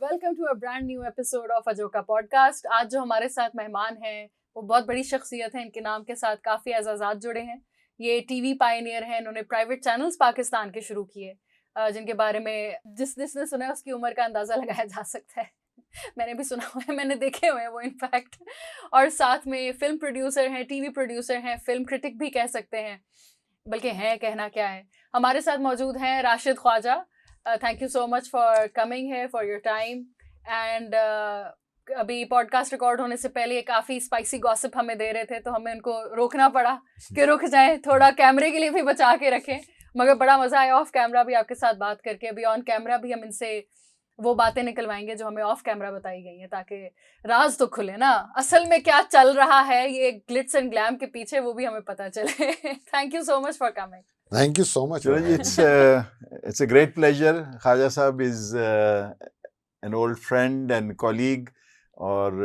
Welcome to a brand new episode of Ajoka podcast. आज जो हमारे साथ मेहमान हैं वो बहुत बड़ी शख्सियत है। इनके नाम के साथ काफ़ी एजाज़ात जुड़े हैं। ये टीवी पायनियर हैं। इन्होंने प्राइवेट चैनल्स पाकिस्तान के शुरू किए, जिनके बारे में जिसने सुना है उसकी उम्र का अंदाज़ा लगाया जा सकता है। मैंने भी सुना हुआ है, मैंने देखे हुए हैं वो इनफैक्ट। और साथ में फिल्म प्रोड्यूसर हैं, टीवी प्रोड्यूसर हैं, फिल्म क्रिटिक भी कह सकते हैं, बल्कि हैं, कहना क्या है। हमारे साथ मौजूद हैं Rashid Khwaja. Thank you so much for coming है, फॉर योर टाइम। एंड अभी पॉडकास्ट रिकॉर्ड होने से पहले ये काफ़ी स्पाइसी गॉसिप हमें दे रहे थे, तो हमें उनको रोकना पड़ा कि रुक जाएं, थोड़ा कैमरे के लिए भी बचा के रखें। मगर बड़ा मज़ा आया ऑफ कैमरा भी आपके साथ बात करके। अभी ऑन कैमरा भी हम इनसे वो बातें निकलवाएंगे जो हमें ऑफ कैमरा बताई गई हैं, ताकि राज तो खुले ना, असल में क्या चल रहा है ये ग्लिट्स एंड ग्लैम के पीछे, वो भी हमें पता चले। Thank you so much for coming. Thank you so much. It's a great pleasure. Khaja Sahab is an old friend and colleague, और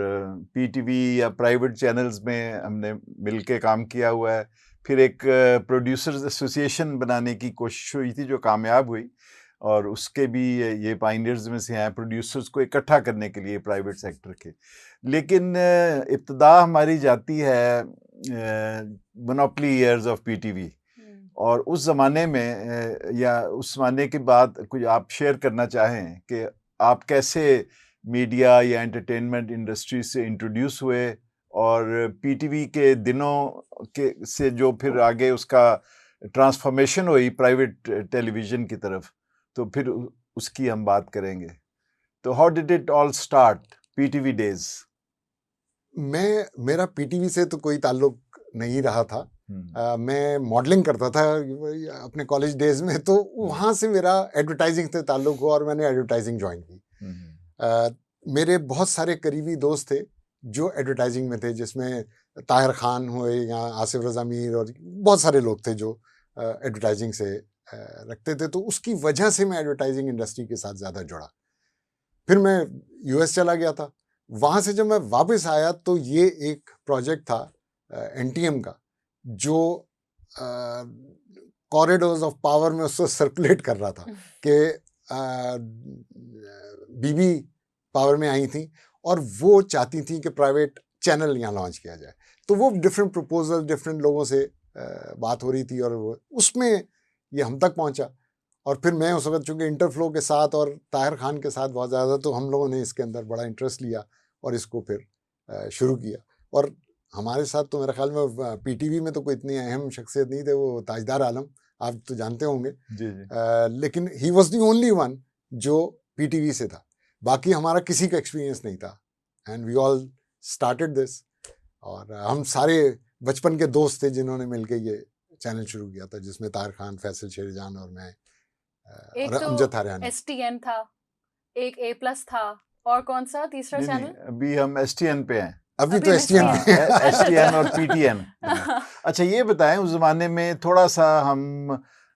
PTV या प्राइवेट चैनल्स में हमने मिलके काम किया हुआ है। फिर एक प्रोड्यूसर्स एसोसिएशन बनाने की कोशिश हुई थी जो कामयाब हुई, और उसके भी ये पायनियर्स में से हैं, प्रोड्यूसर्स को इकट्ठा करने के लिए प्राइवेट सेक्टर के। लेकिन इब्तिदा हमारी जाती है मोनोपोली ईयर्स ऑफ PTV, और उस ज़माने में या उस ज़माने के बाद कुछ आप शेयर करना चाहें कि आप कैसे मीडिया या एंटरटेनमेंट इंडस्ट्री से इंट्रोड्यूस हुए, और PTV के दिनों के से जो फिर आगे उसका ट्रांसफॉर्मेशन हुई प्राइवेट टेलीविज़न की तरफ, तो फिर उसकी हम बात करेंगे। तो how did it all start, PTV days? मेरा PTV से तो कोई ताल्लुक नहीं रहा था। मैं मॉडलिंग करता था अपने कॉलेज डेज में, तो वहाँ से मेरा एडवर्टाइजिंग से ताल्लुक हुआ और मैंने एडवर्टाइजिंग ज्वाइन की। मेरे बहुत सारे करीबी दोस्त थे जो एडवर्टाइजिंग में थे, जिसमें ताहिर खान हुए या आसिफ रज़ा मीर, और बहुत सारे लोग थे जो एडवर्टाइजिंग से रखते थे। तो उसकी वजह से मैं एडवर्टाइजिंग इंडस्ट्री के साथ ज़्यादा जुड़ा। फिर मैं US चला गया था। वहाँ से जब मैं वापस आया तो ये एक प्रोजेक्ट था NTM का, जो कॉरिडोर्स ऑफ पावर में उसको सर्कुलेट कर रहा था कि बीबी पावर में आई थी और वो चाहती थी कि प्राइवेट चैनल यहाँ लॉन्च किया जाए। तो वो डिफरेंट प्रपोजल, डिफरेंट लोगों से बात हो रही थी, और वो उसमें ये हम तक पहुँचा। और फिर मैं उस वक्त चूँकि इंटरफ्लो के साथ और ताहिर खान के साथ बहुत ज़्यादा, तो हम लोगों ने इसके अंदर बड़ा इंटरेस्ट लिया और इसको फिर शुरू किया। और हमारे साथ तो मेरे ख्याल में PTV में तो कोई इतनी अहम शख्सियत नहीं थे, वो ताजदार आलम, आप तो जानते होंगे। जी। लेकिन he was the only one जो PTV से था, बाकी हमारा किसी का एक्सपीरियंस नहीं था। And we all started this, और हम सारे बचपन के दोस्त थे जिन्होंने मिलके ये चैनल शुरू किया था, जिसमें ताहिर खान, फैसल शेरजान और मैं और अमजद हरियाणी। STN था, एक A+ था, और कौन सा तीसरा चैनल? अभी हम STN पे हैं। अभी तो STN और PTN। अच्छा, ये बताएं, उस ज़माने में थोड़ा सा हम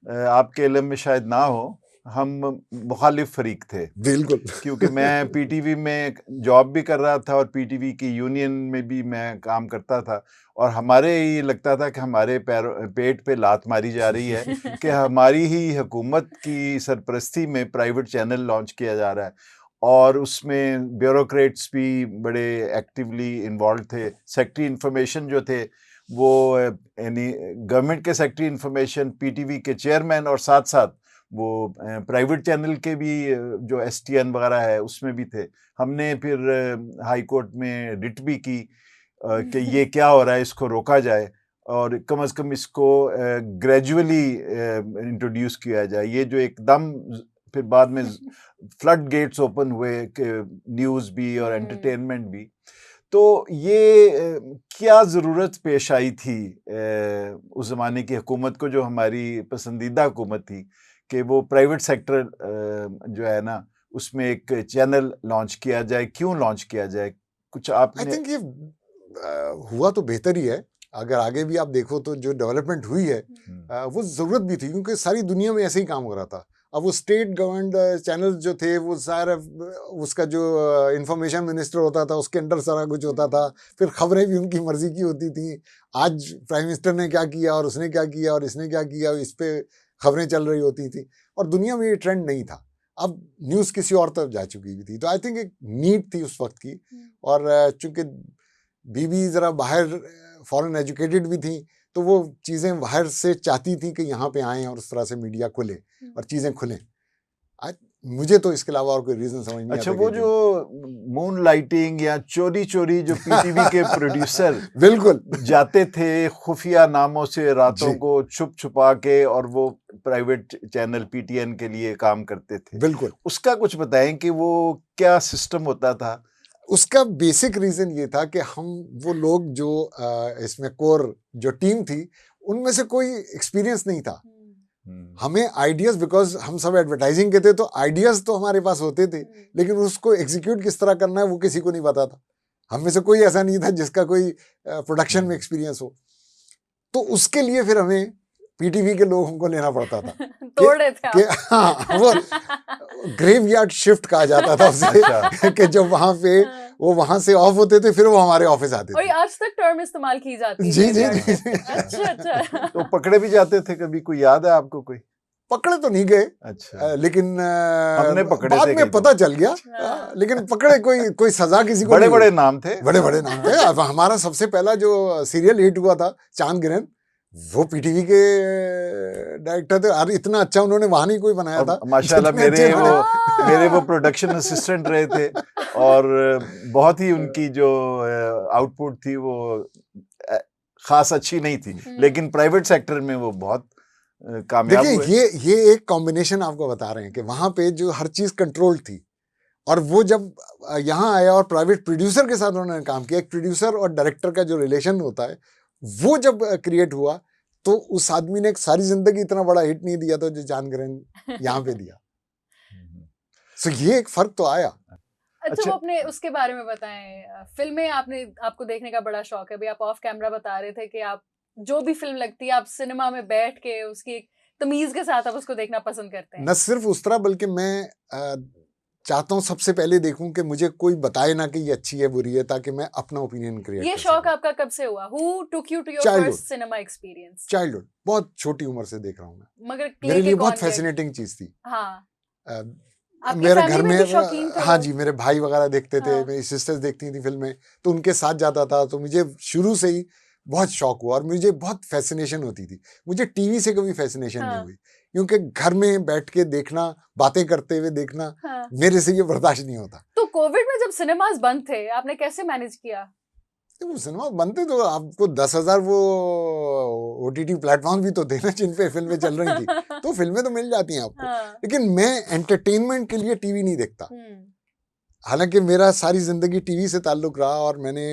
आपके इल्म में शायद ना हो, हम मुखालिफ फरीक थे। बिल्कुल। क्योंकि मैं PTV में जॉब भी कर रहा था और PTV की यूनियन में भी मैं काम करता था, और हमारे ये लगता था कि हमारे पेट पे लात मारी जा रही है कि हमारी ही हुकूमत की सरपरस्ती में प्राइवेट चैनल लॉन्च किया जा रहा है, और उसमें ब्यूरोक्रेट्स भी बड़े एक्टिवली इन्वॉल्व थे। सेक्रेटरी इंफॉर्मेशन जो थे वो यानी गवर्नमेंट के सेक्रेटरी इंफॉर्मेशन, PTV के चेयरमैन, और साथ साथ वो प्राइवेट चैनल के भी जो STN वगैरह है उसमें भी थे। हमने फिर हाई कोर्ट में रिट भी की कि ये क्या हो रहा है, इसको रोका जाए, और कम से कम इसको ग्रेजुअली इंट्रोड्यूस किया जाए। ये जो एकदम फिर बाद में फ्लड गेट्स ओपन हुए कि न्यूज़ भी और एंटरटेनमेंट भी। तो ये क्या ज़रूरत पेश आई थी उस ज़माने की हुकूमत को, जो हमारी पसंदीदा हुकूमत थी, कि वो प्राइवेट सेक्टर जो है ना उसमें एक चैनल लॉन्च किया जाए? क्यों लॉन्च किया जाए? कुछ आपने? आई थिंक ये हुआ तो बेहतर ही है। अगर आगे भी आप देखो तो जो डेवलपमेंट हुई है वो ज़रूरत भी थी, क्योंकि सारी दुनिया में ऐसे ही काम हो रहा था। अब वो स्टेट गवर्नमेंट चैनल जो थे वो सारा उसका जो इंफॉर्मेशन मिनिस्टर होता था उसके अंडर सारा कुछ होता था, फिर खबरें भी उनकी मर्जी की होती थी। आज प्राइम मिनिस्टर ने क्या किया और उसने क्या किया और इसने क्या किया, इस पे खबरें चल रही होती थी और दुनिया में ये ट्रेंड नहीं था। अब न्यूज़ किसी और तरफ जा चुकी भी थी, तो आई थिंक एक नीड थी उस वक्त की। और चूंकि बीबी ज़रा बाहर फॉरेन एजुकेटेड भी थी, तो वो चीज़ें बाहर से चाहती थी कि यहाँ पे आएँ और उस तरह से मीडिया खुले और चीज़ें खुलें। मुझे तो इसके अलावा और कोई रीज़न समझ नहीं आता। अच्छा, वो जो मून लाइटिंग या चोरी चोरी जो पीटीवी के प्रोड्यूसर बिल्कुल जाते थे खुफिया नामों से रातों जी। को छुप छुपा के, और वो प्राइवेट चैनल पीटीएन के लिए काम करते थे, बिल्कुल, उसका कुछ बताएं कि वो क्या सिस्टम होता था? उसका बेसिक रीज़न ये था कि हम वो लोग जो इसमें कोर जो टीम थी, उनमें से कोई एक्सपीरियंस नहीं था। हमें आइडियाज़, बिकॉज हम सब एडवर्टाइजिंग के थे, तो आइडियाज़ तो हमारे पास होते थे, लेकिन उसको एग्जीक्यूट किस तरह करना है वो किसी को नहीं पता था। हम में से कोई ऐसा नहीं था जिसका कोई प्रोडक्शन में एक्सपीरियंस हो। तो उसके लिए फिर हमें पीटीवी के लोगों को लेना पड़ता था। तोड़ रहे थे आप। हाँ, वो ग्रेवयार्ड शिफ्ट कहा जाता था उसे कि जब वहाँ पे वो वहाँ से ऑफ होते थे, फिर वो हमारे ऑफिस आते और थे। आज तक टर्म इस्तेमाल की जाती है। जी जी जी। अच्छा अच्छा। तो पकड़े भी जाते थे कभी? कोई याद है आपको कोई? पकड़े तो नहीं गए, अच्छा, लेकिन हमने पकड़े बाद थे में कई पता चल गया। हाँ। लेकिन पकड़े कोई सजा किसी को बड़े नहीं बड़े हुई। नाम थे। बड़े बड़े नाम थे। अब हमारा सबसे पहला जो सीरियल हिट हुआ था चांद गिरहन, वो पीटीवी के डायरेक्टर थे। और इतना अच्छा उन्होंने वहां नहीं कोई बनाया था। माशाल्लाह जितने अच्छे हाँ। मेरे वो प्रोडक्शन असिस्टेंट रहे थे, और बहुत ही उनकी जो आउटपुट थी वो खास अच्छी नहीं थी, लेकिन प्राइवेट सेक्टर में वो बहुत कामयाब हुए। देखिए, ये एक कॉम्बिनेशन आपको बता रहे हैं कि वहां पे जो हर चीज कंट्रोल थी, और वो जब यहाँ आया और प्राइवेट प्रोड्यूसर के साथ उन्होंने काम किया, एक प्रोड्यूसर और डायरेक्टर का जो रिलेशन होता है वो जब क्रिएट हुआ, तो उस आदमी ने सारी जिंदगी इतना बड़ा हिट नहीं दिया था जो चांद गिरहन यहाँ पे दिया। सो ये एक फर्क तो आया। अच्छा, वो अपने उसके बारे में बताएं। फिल्में आपको देखने का बड़ा शौक है। अभी आप ऑफ कैमरा बता रहे थे कि आप जो भी फिल्म लगती है आप सिनेमा में बैठ के उसकी एक तमीज के साथ आप उसको देखना पसंद करते हैं। न सिर्फ उस तरह, बल्कि मैं चाहता हूँ सबसे पहले देखूं कि मुझे कोई बताए ना कि ये अच्छी है बुरी है, ताकि मैं अपना ओपिनियन क्रिएट ये कर शौक सकूं। आपका कब से हुआ? Who took you to your Childhood. first cinema experience? Childhood, बहुत छोटी उम्र से देख रहा हूँ मैं। मगर मेरे लेके लिए कौन बहुत गया? फैसिनेटिंग चीज थी। हाँ, आपकी मेरे फैमिली घर में में भी शौकीन थे हाँ लोग? जी, मेरे भाई वगैरह देखते थे, हाँ। मेरी सिस्टर्स देखती थी फिल्में, तो उनके साथ जाता था। तो मुझे शुरू से ही बहुत शौक हुआ और मुझे बहुत फैसिनेशन होती थी। मुझे टीवी से कभी फैसिनेशन नहीं हाँ। हुई, क्योंकि घर में बैठ के देखना, बातें करते हुए देखना, हाँ। मेरे से ये बर्दाश्त नहीं होता। तो कोविड में जब सिनेमाज बंद थे, आपने कैसे मैनेज किया? तो वो सिनेमा बनते तो आपको 10,000 वो ओटीटी प्लेटफॉर्म भी तो थे ना जिन पे फिल्में चल रही थी, तो फिल्में तो मिल जाती हैं आपको। हाँ। लेकिन मैं एंटरटेनमेंट के लिए टीवी नहीं देखता। हालांकि मेरा सारी जिंदगी टीवी से ताल्लुक रहा, और मैंने,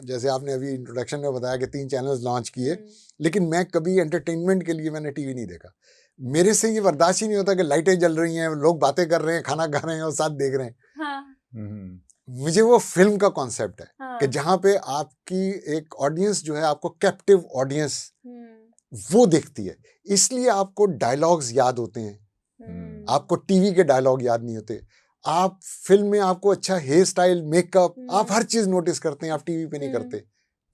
जैसे आपने अभी इंट्रोडक्शन में बताया कि 3 चैनल्स लॉन्च किए, लेकिन मैं कभी एंटरटेनमेंट के लिए मैंने टीवी नहीं देखा। मेरे से ये बर्दाश्त ही नहीं होता कि लाइटें जल रही हैं, लोग बातें कर रहे हैं, खाना खा रहे हैं और साथ देख रहे हैं। हाँ। मुझे वो फिल्म का कॉन्सेप्ट है हाँ। कि जहाँ पे आपकी एक ऑडियंस जो है, आपको कैप्टिव ऑडियंस वो देखती है, इसलिए आपको डायलॉग्स याद होते हैं। आपको टीवी के डायलॉग याद नहीं होते। आप फिल्म में आपको अच्छा हेयर स्टाइल, मेकअप, आप हर चीज नोटिस करते हैं, आप टीवी पे नहीं करते।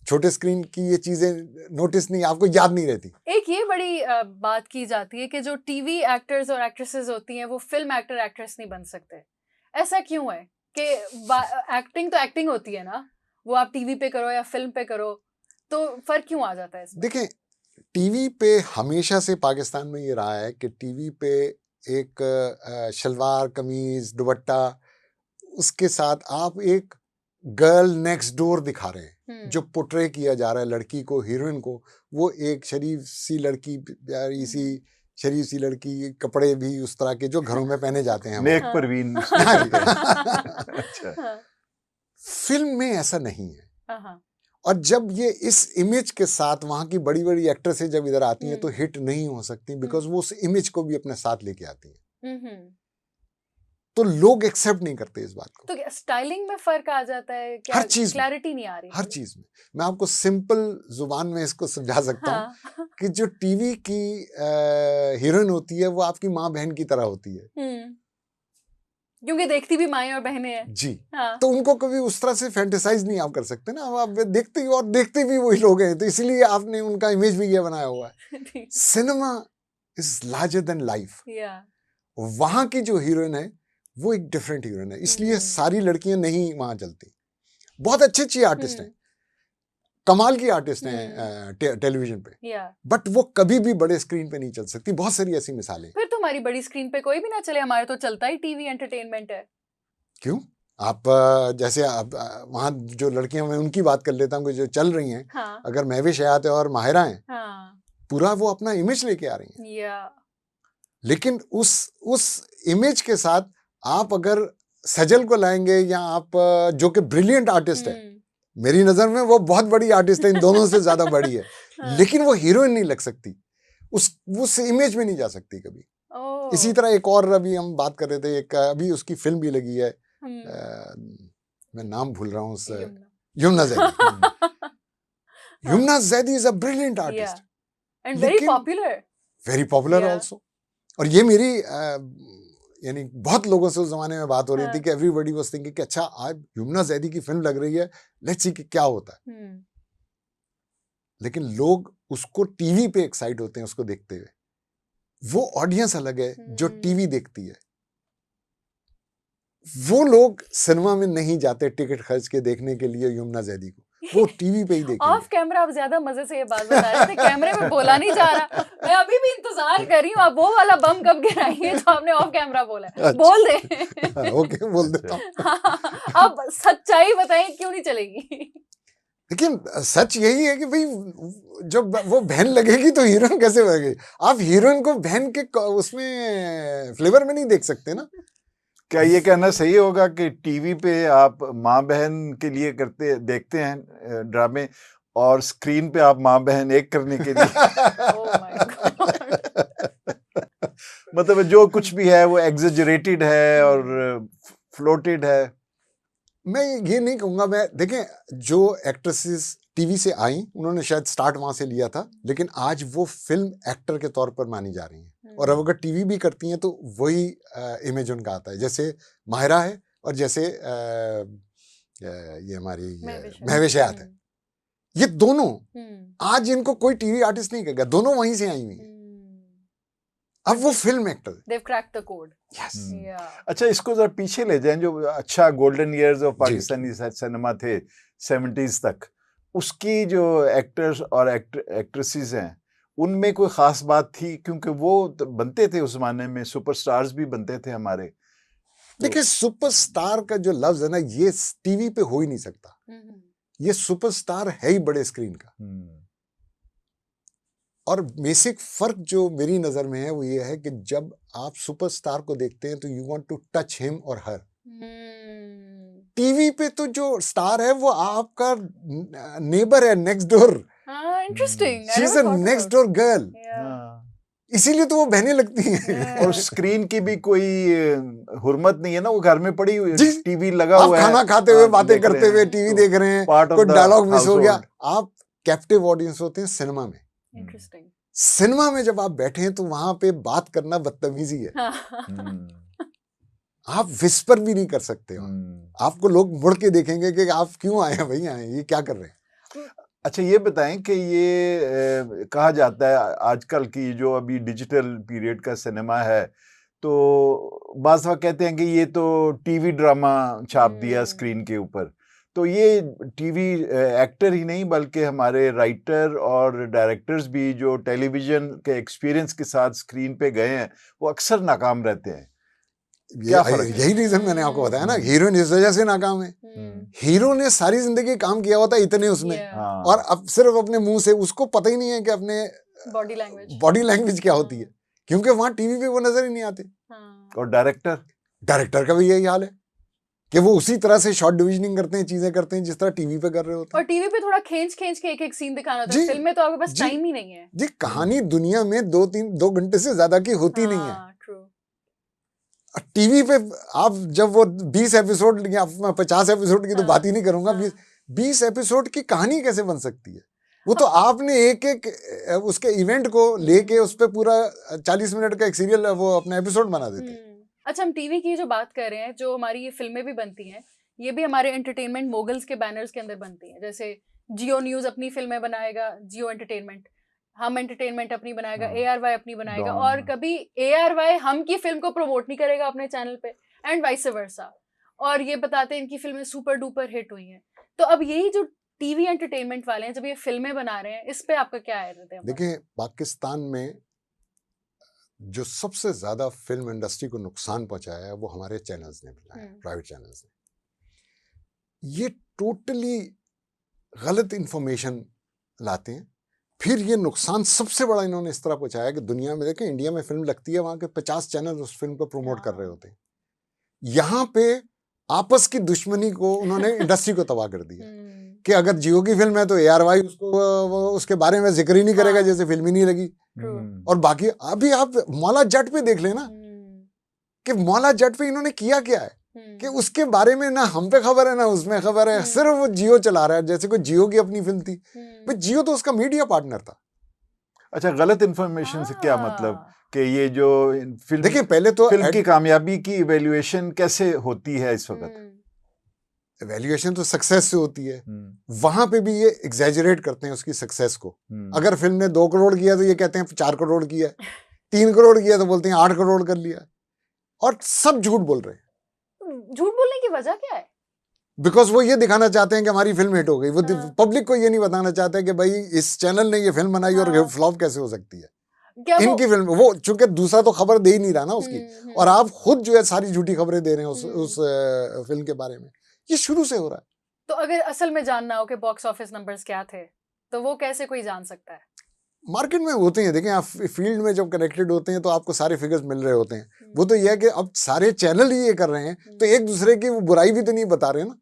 छोटे स्क्रीन की ये चीजें नोटिस नहीं, आपको याद नहीं रहती। एक ये बड़ी बात की जाती है कि जो टीवी एक्टर्स और एक्ट्रेसेस होती हैं वो फिल्म एक्टर एक्ट्रेस नहीं बन सकते। ऐसा क्यों है कि एक्टिंग तो एक्टिंग होती है ना, वो आप टीवी पे करो या फिल्म पे करो, तो फर्क क्यों आ जाता है इसमें? देखें, टीवी पे हमेशा से पाकिस्तान में ये रहा है कि टीवी पे एक शलवार कमीज दुपट्टा, उसके साथ आप एक गर्ल नेक्स्ट डोर दिखा रहे हैं। जो पोर्ट्रे किया जा रहा है लड़की को, हीरोइन को, वो एक शरीफ सी लड़की, प्यारी सी शरीफ सी लड़की, कपड़े भी उस तरह के जो घरों में पहने जाते हैं। नेक परवीन। अच्छा। फिल्म में ऐसा नहीं है। और जब ये इस इमेज के साथ वहां की बड़ी बड़ी एक्ट्रेसें जब इधर आती हैं तो हिट नहीं हो सकती, बिकॉज वो उस इमेज को भी अपने साथ लेके आती हैं। तो लोग एक्सेप्ट नहीं करते इस बात को। तो स्टाइलिंग में फर्क आ जाता है क्या? हर चीज, क्लैरिटी नहीं आ रही हर चीज में। मैं आपको सिंपल जुबान में इसको समझा सकता हूँ कि जो टीवी की हीरोइन होती है वो आपकी माँ बहन की तरह होती है, क्योंकि देखती भी माएं और बहनें हैं जी। हाँ। तो उनको कभी उस तरह से फैंटेसाइज नहीं आप कर सकते ना, आप देखते ही और देखते भी वही लोग हैं, तो इसलिए आपने उनका इमेज भी ये बनाया हुआ है। Cinema is larger than life. Yeah. वहां की जो हीरोइन है वो एक डिफरेंट हीरोइन है, इसलिए सारी लड़कियां नहीं वहां चलती। बहुत अच्छी अच्छी आर्टिस्ट हैं, कमाल की आर्टिस्ट हैं टेलीविजन पे, Yeah. बट वो कभी भी बड़े स्क्रीन पे नहीं चल सकती। बहुत सारी ऐसी मिसालें। फिर तो हमारी बड़ी स्क्रीन पे कोई भी ना चले, हमारे तो चलता ही टीवी एंटरटेनमेंट है। क्यों? आप जैसे आप वहाँ जो लड़कियां, मैं उनकी बात कर लेता हूँ जो चल रही हैं। हाँ. अगर महविश हयात है और माहिरा हैं, हाँ. पूरा वो अपना इमेज लेके आ रही हैं। Yeah. लेकिन उस इमेज के साथ आप अगर सजल को लाएंगे या आप जो कि ब्रिलियंट आर्टिस्ट है, मेरी नजर में वो बहुत बड़ी आर्टिस्ट है, इन दोनों से ज्यादा बड़ी है, लेकिन वो हीरोइन नहीं लग सकती, उस इमेज में नहीं जा सकती कभी। इसी तरह एक और अभी हम बात कर रहे थे, एक अभी उसकी फिल्म भी लगी है, मैं नाम भूल रहा हूँ, Yamuna Zaidi. Yamuna Zaidi is a brilliant artist and very popular also. और ये मेरी यानी बहुत लोगों से उस जमाने में बात हो रही थी कि एवरीबॉडी वाज थिंकिंग कि अच्छा आज यमुना ज़ैदी की फिल्म लग रही है, लेट्स सी कि क्या होता है। लेकिन लोग उसको टीवी पे एक्साइट होते हैं उसको देखते हुए। वो ऑडियंस अलग है जो टीवी देखती है। वो लोग सिनेमा में नहीं जाते टिकट खर्च के देखने के लिए यमुना ज़ैदी को, वो टीवी पे ही देखेंगे। ऑफ कैमरा आप ज्यादा मजे से ये बात बता रहे थे, कैमरे में बोला नहीं जा रहा। मैं अभी भी इंतजार कर रही हूँ आप वो वाला बम कब गिराएंगे जो आपने ऑफ कैमरा बोला है। बोल दे। ओके, बोल देता हूँ। आप सच्चाई बताएं, क्यों नहीं चलेगी? लेकिन सच यही है कि भाई जब वो बहन लगेगी तो हीरोइन कैसे लगेगी? आप हीरोइन को बहन के उसमें फ्लेवर में नहीं देख सकते ना। क्या ये कहना सही होगा कि टीवी पे आप माँ बहन के लिए देखते हैं ड्रामे, और स्क्रीन पे आप माँ बहन एक करने के लिए Oh my God. मतलब जो कुछ भी है वो एग्जेजरेटेड है और फ्लोटेड है? मैं ये नहीं कहूंगा। मैं देखें, जो एक्ट्रेसेस टीवी से आई उन्होंने शायद स्टार्ट वहां से लिया था, लेकिन आज वो फिल्म एक्टर के तौर पर मानी जा रही हैं। और अब अगर टीवी भी करती हैं तो वही इमेज उनका आता है, जैसे माहिरा है और जैसे ये हमारी महविश हयात है। ये दोनों आज इनको कोई टीवी आर्टिस्ट नहीं कहेगा, दोनों वहीं से आई हुई हैं। अब वो film actor, they've cracked the code. Yes. Yeah. अच्छा, इसको जरा पीछे ले जाएं, जो अच्छा golden years of Pakistani cinema थे 70s तक, उसकी जो एक्टर्स और एक्ट्रेसेस हैं उनमें कोई खास बात थी? क्योंकि वो बनते थे उस जमाने में, सुपरस्टार्स भी बनते थे हमारे। देखिए, सुपरस्टार का जो लफ्ज है ना, ये टीवी पे हो ही नहीं सकता। ये सुपरस्टार है ही बड़े स्क्रीन का। और बेसिक फर्क जो मेरी नजर में है वो ये है कि जब आप सुपरस्टार को देखते हैं तो you want to touch him और हर। टीवी पे तो जो स्टार है वो आपका नेबर है, next door. Interesting, she is a next door girl, इसीलिए तो वो बहने लगती हैं। और स्क्रीन की भी कोई हुर्मत नहीं है ना, वो घर में पड़ी हुई है, टीवी लगा हुआ है, खाना खाते हुए बातें करते हुए टीवी देख रहे हैं, कोई डायलॉग मिस हो गया। आप कैप्टिव ऑडियंस होते हैं सिनेमा में। इंटरेस्टिंग। सिनेमा में जब आप बैठे हैं तो वहां पे बात करना बदतमीजी है। आप विस्पर भी नहीं कर सकते हो। आपको लोग मुड़ के देखेंगे कि आप क्यों आए हैं भैया, ये क्या कर रहे हैं। अच्छा, ये बताएं कि ये कहा जाता है आजकल की जो अभी डिजिटल पीरियड का सिनेमा है, तो बाज़ वक़्त कहते हैं कि ये तो टीवी ड्रामा छाप दिया स्क्रीन के ऊपर। तो ये टीवी एक्टर ही नहीं बल्कि हमारे राइटर और डायरेक्टर्स भी जो टेलीविज़न के एक्सपीरियंस के साथ स्क्रीन पे गए हैं वो अक्सर नाकाम रहते हैं। यही रीजन मैंने आपको बताया ना, हीरोइन इस वजह से नाकाम है। हीरो ने सारी जिंदगी काम किया होता इतने उसमें, और अब सिर्फ अपने मुंह से, उसको पता ही नहीं है कि अपने बॉडी लैंग्वेज क्या होती है, क्योंकि वहां टीवी पे वो नजर ही नहीं आते। और डायरेक्टर का भी यही हाल है कि वो उसी तरह से शॉर्ट डिविजनिंग करते हैं, चीजें करते हैं जिस तरह टीवी पे कर रहे होते हैं। और टीवी पे थोड़ा खींच के एक सीन दिखाना होता है, फिल्म में तो आपके पास टाइम ही नहीं है। जी, कहानी दुनिया में 2 घंटे से ज्यादा की होती नहीं है। टीवी पे आप जब वो 20 एपिसोड या 50 एपिसोड की तो बात ही नहीं करूंगा, 20 एपिसोड की कहानी कैसे बन सकती है? वो तो आपने एक उसके इवेंट को लेके उस पे पूरा 40 मिनट का एक सीरियल वो अपना एपिसोड बना देते हैं। अच्छा, हम टीवी की जो बात कर रहे हैं, जो हमारी ये फिल्में भी बनती हैं, ये भी हमारे एंटरटेनमेंट मोगल्स के बैनर्स के अंदर बनती हैं। जैसे जियो न्यूज़ अपनी फिल्में बनाएगा, जियो एंटरटेनमेंट। हम एंटरटेनमेंट अपनी बनाएगा, हाँ। ARY अपनी बनाएगा, डॉन, और हाँ। कभी ARY हम की फिल्म को प्रमोट नहीं करेगा अपने चैनल पे, एंड वाइस वर्सा, और ये बताते हैं इनकी फिल्में सुपर डुपर हिट हुई हैं। तो अब यही जो टीवी एंटरटेनमेंट वाले हैं, जब ये फिल्में बना रहे हैं, इस पे आपका क्या रहता है? देखिए, पाकिस्तान में जो सबसे ज्यादा फिल्म इंडस्ट्री को नुकसान पहुंचाया है वो हमारे चैनल्स ने बनाया, प्राइवेट चैनल्स ने। ये टोटली गलत इंफॉर्मेशन लाते हैं। फिर ये नुकसान सबसे बड़ा इन्होंने इस तरह पहुंचाया कि दुनिया में, देखें, इंडिया में फिल्म लगती है, वहां के 50 चैनल उस फिल्म को प्रमोट कर रहे होते हैं। यहाँ पे आपस की दुश्मनी को उन्होंने इंडस्ट्री को तबाह कर दिया कि अगर जियो की फिल्म है तो ARY उसको वो उसके बारे में जिक्र ही नहीं करेगा, जैसे फिल्म ही नहीं लगी। और बाकी अभी आप मौला जट पे देख लेना कि मौला जट पे इन्होंने किया क्या है कि उसके बारे में ना हम पे खबर है ना उसमें खबर है, सिर्फ वो जियो चला रहा है जैसे कोई जियो की अपनी फिल्म थी। भाई जियो तो उसका मीडिया पार्टनर था। अच्छा, गलत इंफॉर्मेशन से क्या मतलब कि ये जो फिल्म, देखिए, पहले तो फिल्म की कामयाबी की इवैल्यूएशन कैसे होती है इस वक्त? इवैल्यूएशन तो सक्सेस से होती है। वहां पे भी ये एग्जैजरेट करते हैं उसकी सक्सेस को। अगर फिल्म ने 2 करोड़ किया तो ये कहते हैं 4 करोड़ किया, 3 करोड़ किया तो बोलते हैं 8 करोड़ कर लिया, और सब झूठ बोल रहे हैं। झूठ बोलने की वजह क्या है? बिकॉज वो ये दिखाना चाहते हैं कि हमारी फिल्म हिट हो गई। वो पब्लिक को ये नहीं बताना चाहते कि भाई इस चैनल ने ये फिल्म बनाई और फ्लॉप कैसे हो सकती है। इनकी फिल्म, वो चूंकि दूसरा तो खबर दे ही नहीं रहा ना उसकी, और आप खुद जो है सारी झूठी खबरें दे रहे हैं उस फिल्म के बारे में। ये शुरू से हो रहा है। तो अगर असल में जानना हो कि बॉक्स ऑफिस नंबर्स क्या थे, तो वो कैसे कोई जान सकता है? मार्केट में होते हैं, देखें, आप फील्ड में जब कनेक्टेड होते हैं तो आपको सारे फिगर्स मिल रहे होते हैं। वो तो ये है कि अब सारे चैनल ही ये कर रहे हैं तो एक दूसरे की वो बुराई भी तो नहीं बता रहे ना,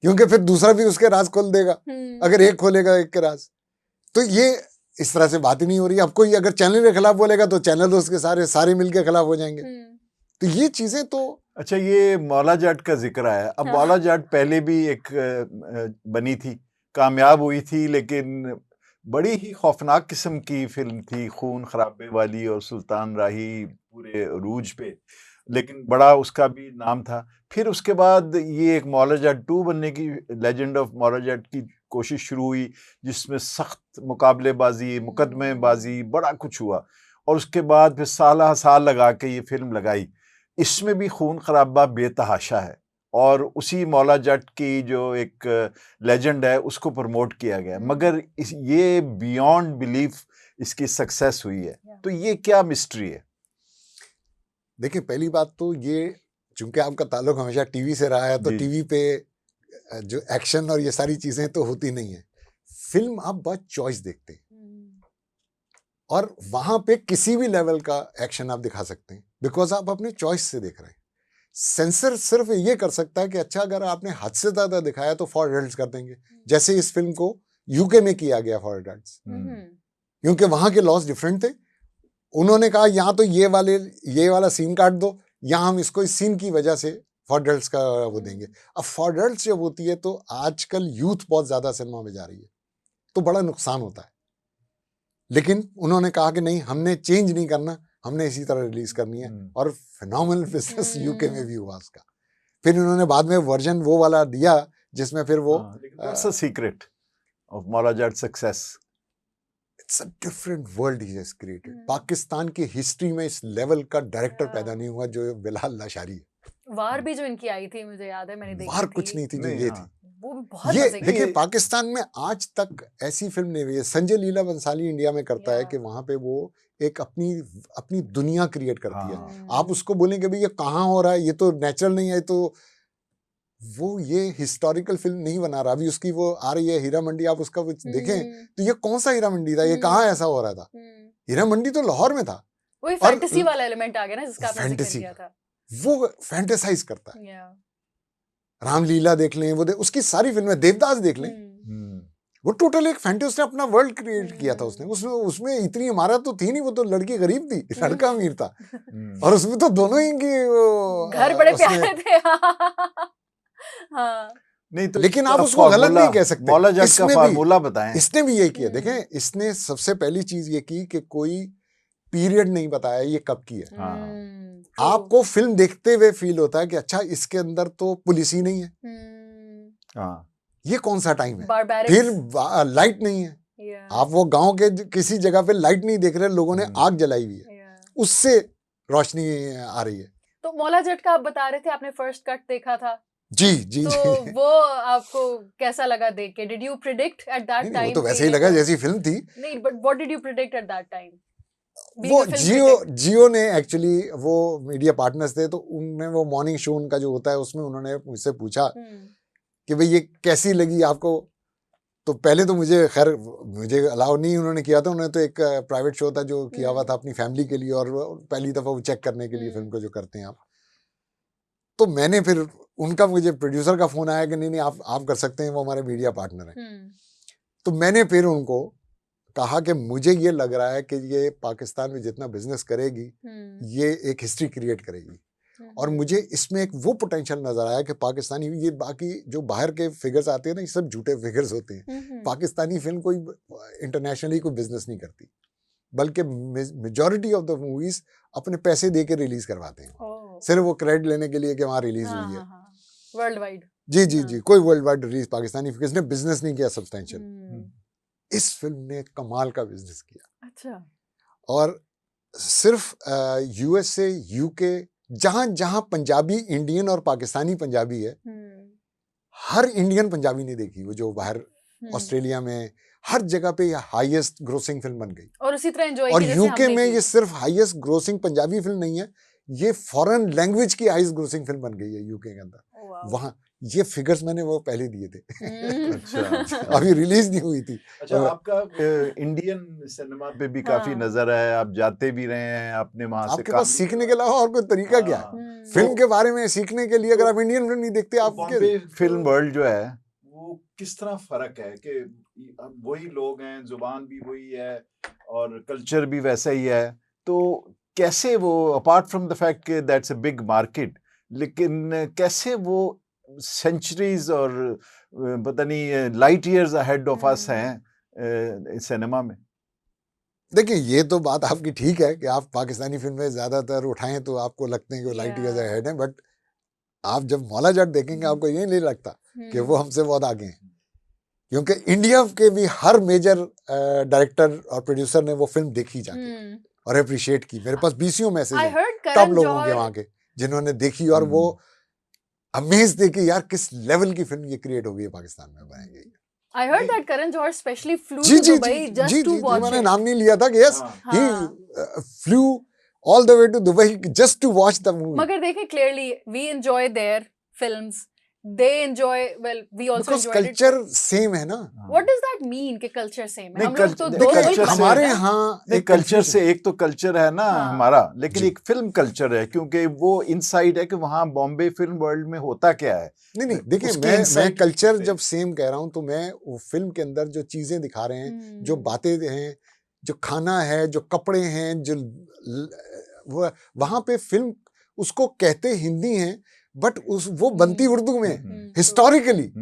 क्योंकि फिर दूसरा भी उसके राज खोल देगा अगर एक खोलेगा एक के राज। तो ये इस तरह से बात ही नहीं हो रही। अब कोई अगर चैनल के खिलाफ बोलेगा तो चैनल उसके सारे मिलके खिलाफ हो जाएंगे। तो ये चीजें तो। अच्छा, ये मौला जट का जिक्र आया। अब मौला जट पहले भी एक बनी थी, कामयाब हुई थी, लेकिन बड़ी ही खौफनाक किस्म की फिल्म थी, खून खराबे वाली, और सुल्तान राही पूरे अरूज पे, लेकिन बड़ा उसका भी नाम था। फिर उसके बाद ये एक मौला जट 2 बनने की, लेजेंड ऑफ मौला जट की कोशिश शुरू हुई, जिसमें सख्त मुकाबलेबाजी, मुकदमेबाजी, बड़ा कुछ हुआ, और उसके बाद फिर साल लगा के ये फिल्म लगाई। इसमें भी खून खराबा बेतहाशा है, और उसी मौला जट की जो एक लेजेंड है उसको प्रमोट किया गया, मगर ये बियॉन्ड बिलीफ इसकी सक्सेस हुई है। तो ये क्या मिस्ट्री है? देखिए, पहली बात तो ये, चूंकि आपका ताल्लुक हमेशा टीवी से रहा है, तो टीवी पे जो एक्शन और ये सारी चीजें तो होती नहीं है। फिल्म आप बहुत चॉइस देखते हैं, और वहां पे किसी भी लेवल का एक्शन आप दिखा सकते हैं, बिकॉज आप अपने चॉइस से देख रहे हैं। सेंसर सिर्फ ये कर सकता है कि अच्छा, अगर आपने हद से ज्यादा दिखाया तो फॉर एडल्ट्स कर देंगे, जैसे इस फिल्म को यूके में किया गया फॉर एडल्ट्स, क्योंकि वहां के लॉस डिफरेंट थे। उन्होंने कहा यहाँ तो ये वाला सीन काट दो, यहाँ हम इसको इस सीन की वजह से फॉर एडल्ट्स का वो देंगे। अब फॉर एडल्ट्स जब होती है तो आजकल यूथ बहुत ज्यादा सिनेमा में जा रही है, तो बड़ा नुकसान होता है। लेकिन उन्होंने कहा कि नहीं, हमने चेंज नहीं करना, हमने इसी तरह रिलीज करनी है, और फिनोमिनल बिजनेस यूके में भी हुआ उसका। फिर उन्होंने बाद में वर्जन वो वाला दिया जिसमें फिर वो secret of Maula Jatt success, it's a different world he has created. Pakistan की हिस्ट्री में इस लेवल का डायरेक्टर पैदा नहीं हुआ जो बिलाल लाशारी है। वार भी जो इनकी आई थी, मुझे याद है, मैंने देखी वार थी। कुछ नहीं थी जो ये थी। वो भी बहुत ये मजे की देखिए, थी। पाकिस्तान में आज तक ऐसी फिल्म नहीं हुई है। संजय लीला बंसाली इंडिया में करता है कि वहां पे वो एक अपनी दुनिया क्रिएट करती है। आप उसको बोलें कि भाई ये कहाँ हो रहा है, ये तो नेचुरल नहीं है, तो वो ये हिस्टोरिकल फिल्म नहीं बना रहा। अभी उसकी वो आ रही है हीरा मंडी, आप उसका देखें तो ये कौन सा हीरा मंडी था, ये कहाँ ऐसा हो रहा था? हीरा मंडी तो लाहौर में था। वही फैंटेसी वाला एलिमेंट आ गया ना, जिसका आपने जिक्र किया था। वो फैंटेसाइज करता है। रामलीला देख लें, उसकी सारी फिल्में, देवदास देख लें, वो टोटल एक फैंटेसी, उसने अपना वर्ल्ड क्रिएट किया था। उसमें इतनी इमारत तो थी नहीं, वो तो लड़की गरीब थी, लड़का अमीर था, और उसमें तो दोनों ही की घर बड़े प्यारे थे। हाँ। नहीं तो, लेकिन आप उसको गलत नहीं कह सकते। मौला जट का फार्मूला बताएं। इसने भी यही किया। देखें, इसने सबसे पहली चीज ये की कि कोई पीरियड नहीं बताया ये कब की है। आपको फिल्म देखते हुए फील होता है कि अच्छा, इसके अंदर तो पुलिस ही नहीं है, ये कौन सा टाइम है, फिर लाइट नहीं है, आप वो गांव के किसी जगह पे लाइट नहीं देख रहे, लोगों ने आग जलाई हुई है, उससे रोशनी आ रही है। तो मौला जट का आप बता रहे थे आपने फर्स्ट कट देखा था, जी जी तो जी। वो आपको कैसा लगा देख के? Did you predict at that time? वो तो वैसे ही लगा जैसी फिल्म थी। नहीं, but what did you predict at that time? वो जियो ने एक्चुअली, वो मीडिया पार्टनर्स थे, तो उनने वो मॉर्निंग शो उनका जो होता है उसमें उन्होंने मुझसे पूछा कि भाई ये कैसी लगी आपको। तो पहले तो मुझे खैर मुझे अलाउ नहीं उन्होंने किया था, उन्होंने तो एक प्राइवेट शो था जो किया हुआ था अपनी फैमिली के लिए, और पहली दफा वो चेक करने के लिए फिल्म को जो करते हैं आप। तो मैंने फिर उनका, मुझे प्रोड्यूसर का फोन आया कि नहीं नहीं आप कर सकते हैं, वो हमारे मीडिया पार्टनर हैं। तो मैंने फिर उनको कहा कि मुझे ये लग रहा है कि ये पाकिस्तान में जितना बिजनेस करेगी ये एक हिस्ट्री क्रिएट करेगी, और मुझे इसमें एक वो पोटेंशियल नजर आया कि पाकिस्तानी, ये बाकी जो बाहर के फिगर्स आते हैं ना, ये सब झूठे फिगर्स होते हैं। पाकिस्तानी फिल्म कोई इंटरनेशनली कोई बिजनेस नहीं करती, बल्कि मेजॉरिटी ऑफ द मूवीज अपने पैसे दे के रिलीज करवाते हैं, सिर्फ वो क्रेडिट लेने के लिए कि वहाँ रिलीज हुई है वर्ल्ड वाइड। जी जी जी, कोई world wide release Pakistani film ने बिजनेस नहीं किया सब्सटेंशियल। इस फिल्म ने कमाल का बिजनेस किया। अच्छा। और सिर्फ यूएसए, यूके, जहां जहां पंजाबी इंडियन और पाकिस्तानी पंजाबी है, हर इंडियन पंजाबी ने देखी वो, जो बाहर ऑस्ट्रेलिया में हर जगह पे ये हाईएस्ट ग्रोसिंग फिल्म बन गई। और उसी तरह एंजॉय और यूके में ये सिर्फ हाईएस्ट ग्रोसिंग पंजाबी फिल्म नहीं है, ये फॉरेन लैंग्वेज की हाईएस्ट ग्रोसिंग फिल्म बन गई है यूके के अंदर। वहां ये फिगर्स मैंने वो पहले दिए थे। अच्छा। अभी रिलीज नहीं हुई थी। अच्छा, आपका इंडियन सिनेमा पे भी काफी नजर है, आप जाते भी रहे हैं, आपने वहां से आपके पास सीखने के अलावा और कोई तरीका क्या है फिल्म के बारे में सीखने के लिए? अगर आप इंडियन फिल्म नहीं देखते, बॉम्बे फिल्म वर्ल्ड जो है वो किस तरह फर्क है कि वही लोग हैं, जुबान भी वही है और कल्चर भी वैसा ही है, तो कैसे वो, अपार्ट फ्रॉम द फैक्ट कि दैट्स अ बिग मार्केट, लेकिन कैसे वो सेंचुरीज और पता नहीं light years ahead of us हैं सिनेमा में? देखिए, ये तो बात आपकी ठीक है कि आप पाकिस्तानी फिल्में ज्यादातर उठाएं तो आपको लगते हैं कि वो लाइट ईयर्स अहेड हैं, बट आप जब मौला जट देखेंगे आपको ये नहीं लगता कि वो हमसे बहुत आगे हैं, क्योंकि इंडिया के भी हर मेजर डायरेक्टर और प्रोड्यूसर ने वो फिल्म देखी जाके और अप्रिशिएट की। मेरे पास 20 मैसेज हैं टॉप लोगों के वहां के जिन्होंने देखी, और वो अमेज थे कि यार किस लेवल की फिल्म ये क्रिएट हो गई है, पाकिस्तान में बनाई गई। I heard that Karan Johar specially flew to Dubai just to watch it. मैंने नाम नहीं लिया था कि yes, he flew all the way to Dubai just to watch the movie. मगर देखें clearly we enjoy their films, they enjoy, well we also because enjoyed culture it. same है ना। What does that mean कि culture same है? हम लोग तो दो देखिए, हमारे यहाँ एक कल्चर से, एक तो कल्चर है ना हमारा, लेकिन एक फिल्म कल्चर है, क्योंकि वो इनसाइड है कि वहाँ बॉम्बे फिल्म वर्ल्ड में होता क्या है। नहीं देखिए, मैं कल्चर जब सेम कह रहा हूँ तो मैं वो फिल्म के अंदर जो चीजें दिखा रहे हैं, जो बातें हैं, जो खाना है, जो कपड़े हैं, जो वो वहां पे फिल्म उसको कहते हिंदी हैं, बट वो बनती उर्दू में हिस्टोरिकली।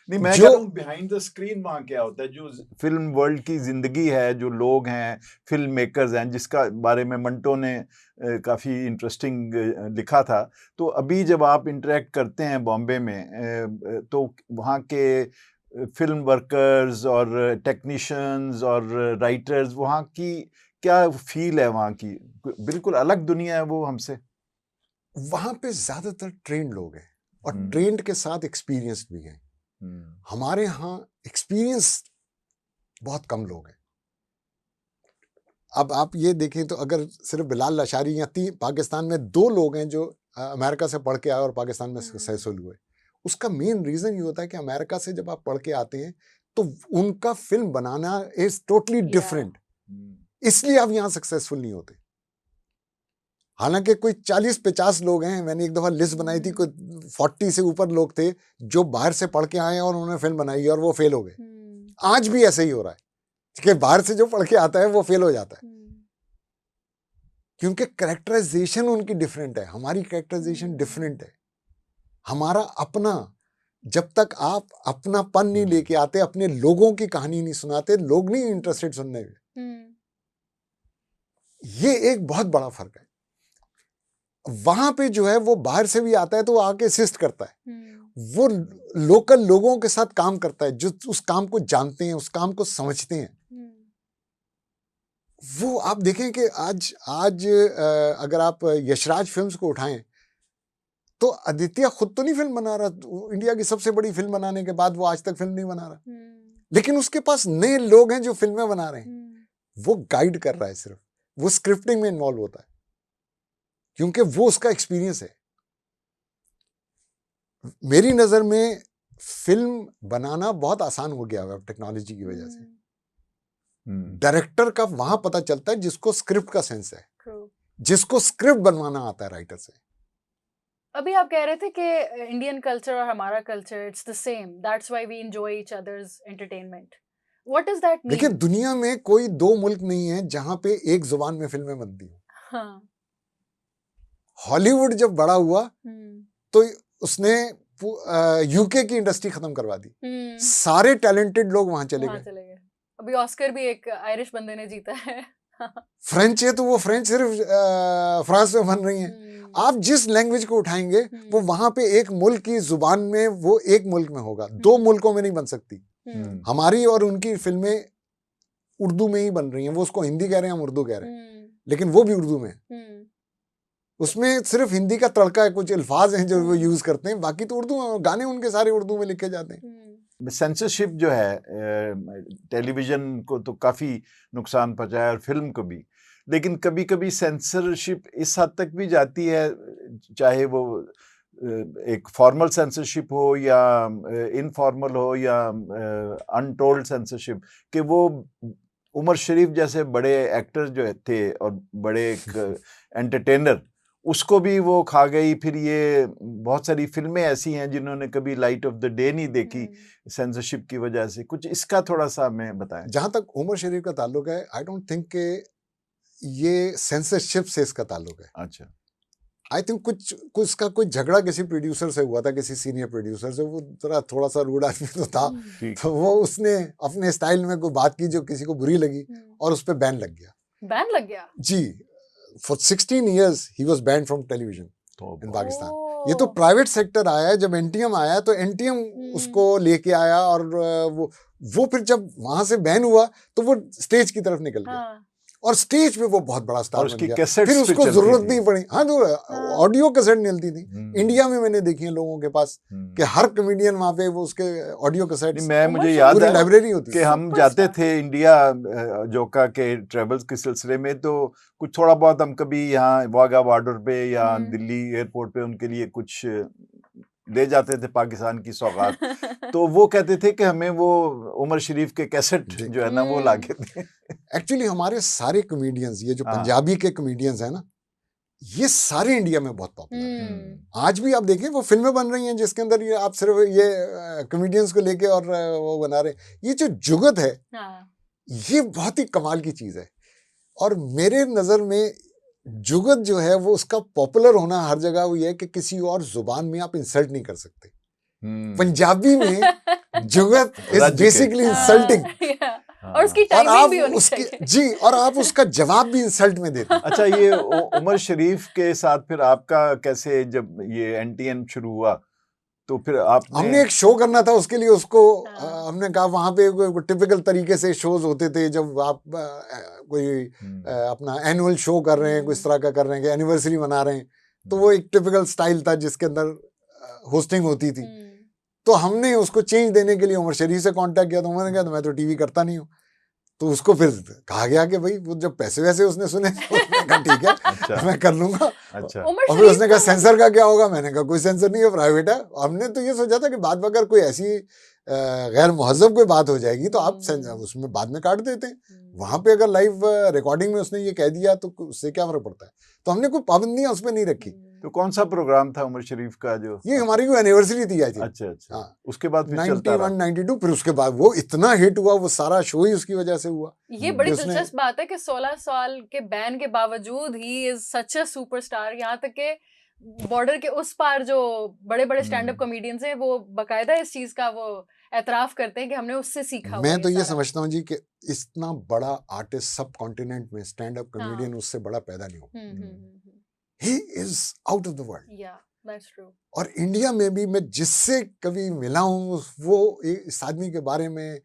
नहीं, मैं कह रहा हूँ बिहाइंड द स्क्रीन वहाँ क्या होता है, जो फिल्म वर्ल्ड की जिंदगी है, जो लोग हैं, फिल्म मेकर्स हैं, जिसका बारे में मंटो ने काफ़ी इंटरेस्टिंग लिखा था। तो अभी जब आप इंटरेक्ट करते हैं बॉम्बे में, तो वहाँ के फिल्म वर्कर्स और टेक्नीशियंस और राइटर्स, वहाँ की क्या फील है? वहाँ की बिल्कुल अलग दुनिया है वो हमसे। वहाँ पे ज़्यादातर ट्रेंड लोग हैं और ट्रेंड के साथ एक्सपीरियंस्ड भी हैं। हमारे यहाँ एक्सपीरियंस बहुत कम लोग हैं। अब आप ये देखें तो अगर सिर्फ बिलाल लाशारी या पाकिस्तान में 2 लोग हैं जो अमेरिका से पढ़ के आए और पाकिस्तान में सक्सेसफुल हुए, उसका मेन रीज़न ये होता है कि अमेरिका से जब आप पढ़ के आते हैं तो उनका film banana is totally different, इसलिए आप यहाँ सक्सेसफुल नहीं होते। हालांकि कोई 40-50 लोग हैं, मैंने एक दफ़ा लिस्ट बनाई थी, कोई 40 से ऊपर लोग थे जो बाहर से पढ़ के आए और उन्होंने फिल्म बनाई और वो फेल हो गए। आज भी ऐसा ही हो रहा है कि बाहर से जो पढ़ के आता है वो फेल हो जाता है, क्योंकि कैरेक्टराइजेशन उनकी डिफरेंट है, हमारी कैरेक्टराइजेशन डिफरेंट है। हमारा अपना, जब तक आप अपनापन नहीं लेके आते, अपने लोगों की कहानी नहीं सुनाते, लोग नहीं इंटरेस्टेड सुनने में। ये एक बहुत बड़ा फर्क है। वहां पे जो है वो बाहर से भी आता है तो वो आके असिस्ट करता है, हम्म, वो लोकल लोगों के साथ काम करता है जो उस काम को जानते हैं, उस काम को समझते हैं। वो आप देखें कि आज आज अगर आप यशराज फिल्म्स को उठाएं तो आदित्य खुद तो नहीं फिल्म बना रहा, इंडिया की सबसे बड़ी फिल्म बनाने के बाद वो आज तक फिल्म नहीं बना रहा, लेकिन उसके पास नए लोग हैं जो फिल्में बना रहे हैं, वो गाइड कर रहा है, सिर्फ वो स्क्रिप्टिंग में इन्वॉल्व होता है क्योंकि वो उसका एक्सपीरियंस है। मेरी नजर में फिल्म बनाना बहुत आसान हो गया है टेक्नोलॉजी की वजह से। डायरेक्टर का वहां पता चलता है जिसको स्क्रिप्ट का सेंस है, जिसको स्क्रिप्ट बनवाना आता है राइटर से। अभी आप कह रहे थे कि इंडियन कल्चर और हमारा culture it's the same, that's why we enjoy each other's entertainment. What does that mean? देखिए दुनिया में कोई दो मुल्क नहीं है जहां पे एक जुबान में फिल्में बनती हो। हाँ, हॉलीवुड जब बड़ा हुआ तो उसने यूके की इंडस्ट्री खत्म करवा दी, सारे टैलेंटेड लोग वहां चले गए। अभी ऑस्कर भी एक आयरिश बंदे ने जीता है। फ्रेंच है तो वो फ्रेंच सिर्फ फ्रांस में बन रही है। आप जिस लैंग्वेज को उठाएंगे वो वहां पे एक मुल्क की जुबान में वो एक मुल्क में होगा, दो मुल्कों में नहीं बन सकती। हमारी और उनकी फिल्में उर्दू में ही बन रही हैं, वो उसको हिंदी कह रहे हैं, हम उर्दू कह रहे हैं, लेकिन वो भी उर्दू में। उसमें सिर्फ हिंदी का तड़का है, कुछ अल्फाज हैं जो वो यूज करते हैं, बाकी तो उर्दू में, गाने उनके सारे उर्दू में लिखे जाते हैं। सेंसरशिप जो है टेलीविजन को तो काफी नुकसान पहुंचाया और फिल्म को भी, लेकिन कभी कभी सेंसरशिप इस हद तक भी जाती है, चाहे वो एक फॉर्मल सेंसरशिप हो या इनफॉर्मल हो या अनटोल्ड सेंसरशिप, कि वो उमर शरीफ जैसे बड़े एक्टर जो थे और बड़े एंटरटेनर, उसको भी वो खा गई। फिर ये बहुत सारी फिल्में ऐसी हैं जिन्होंने कभी लाइट ऑफ द डे नहीं देखी सेंसरशिप की वजह से। कुछ इसका थोड़ा सा हमें बताएं। जहां तक उमर शरीफ का ताल्लुक है, आई डोंट थिंक के ये सेंसरशिप से इसका ताल्लुक है। अच्छा, आई थिंक कुछ इसका कोई झगड़ा किसी प्रोड्यूसर से हुआ था, किसी सीनियर प्रोड्यूसर से, वो थोड़ा सा रूड आदमी तो था, तो वो उसने अपने स्टाइल में कोई बात की जो किसी को बुरी लगी और उस पर बैन लग गया। बैन लग गया जी, for 16 years he was banned from television in Pakistan. ये तो प्राइवेट सेक्टर आया है, जब एनटीएम आया तो एनटीएम उसको लेके आया, और वो फिर जब वहां से बैन हुआ तो वो स्टेज की तरफ निकल गया। और स्टेज पे वो बहुत बड़ा स्टार बन गया। फिर उसको जरूरत नहीं पड़ी। हाँ, जो ऑडियो कैसेट मिलती थी इंडिया में, मैंने देखी है लोगों के पास कि हर कॉमेडियन वहां पे वो उसके ऑडियो कैसेट, मुझे याद है लाइब्रेरी होती कि हम जाते थे इंडिया जोका के ट्रेवल्स के सिलसिले में, तो कुछ थोड़ा बहुत हम कभी यहाँ वाघा बॉर्डर पे या दिल्ली एयरपोर्ट पे उनके लिए कुछ ले जाते थे, पाकिस्तान की सौगात। तो वो कहते थे कि हमें वो उमर शरीफ के कैसेट जो है ना वो लाके थे। एक्चुअली हमारे सारे कॉमेडियंस, ये जो पंजाबी के कॉमेडियंस हैं ना, ये सारे इंडिया में बहुत पॉपुलर हैं। आज भी आप देखें वो फिल्में बन रही हैं जिसके अंदर ये आप सिर्फ ये कॉमेडियंस को लेके और वो बना रहे हैं। ये जो जुगत है ये बहुत ही कमाल की चीज है, और मेरे नजर में जुगत जो है वो उसका पॉपुलर होना हर जगह वो ये है कि किसी और जुबान में आप इंसल्ट नहीं कर सकते। पंजाबी में जुगत इज बेसिकली इंसल्टिंग, और उसकी टाइमिंग भी होनी चाहिए। जी, और आप उसका जवाब भी इंसल्ट में देते हैं। अच्छा, ये उमर शरीफ के साथ फिर आपका कैसे, जब ये एनटीएन शुरू हुआ तो फिर हमने एक शो करना था, उसके लिए उसको हमने कहा, वहां पे टिपिकल तरीके से शोज होते थे, जब आप कोई अपना एनुअल शो कर रहे हैं, कोई इस तरह का कर रहे हैं कि एनिवर्सरी मना रहे हैं, तो वो एक टिपिकल स्टाइल था जिसके अंदर होस्टिंग होती थी। तो हमने उसको चेंज देने के लिए उमर शरीफ से कांटेक्ट किया, तो उन्होंने कहा मैं तो टीवी करता नहीं हूँ। तो उसको फिर कहा गया कि भाई वो जब पैसे वैसे उसने सुने तो कहा ठीक है, अच्छा, मैं कर लूंगा। अच्छा। और फिर उसने कहा सेंसर का क्या होगा, मैंने कहा कोई सेंसर नहीं है, प्राइवेट है। हमने तो ये सोचा था कि बाद में अगर कोई ऐसी गैर मुहज्जब कोई बात हो जाएगी तो आप उसमें बाद में काट देते हैं। वहां पे अगर लाइव रिकॉर्डिंग में उसने ये कह दिया तो उससे क्या फर्क पड़ता है। तो हमने कोई पाबंदियां उस पर नहीं रखी। तो कौन सा प्रोग्राम था उमर शरीफ का जो? ये हमारी कोई एनिवर्सरी थी आई थी। अच्छा अच्छा। हाँ। उसके बाद 91 92 फिर उसके बाद वो इतना हिट हुआ, वो सारा शो ही उसकी वजह से हुआ। ये बड़ी दिलचस्प बात है कि 16 साल के बैन के बावजूद he is such a superstar. यहाँ तक के बॉर्डर के उस पार जो बड़े बड़े स्टैंड अप कॉमेडियंस हैं वो बकायदा इस चीज का वो एतराफ करते हैं कि हमने उससे सीखा। मैं तो ये समझता हूँ जी कि इतना बड़ा आर्टिस्ट सब कॉन्टिनेंट में स्टैंड अप कॉमेडियन उससे बड़ा पैदा नहीं हो। He is out of the world. या दैट्स ट्रू। और इंडिया में भी मैं जिससे कभी मिला हूँ वो इस आदमी के बारे में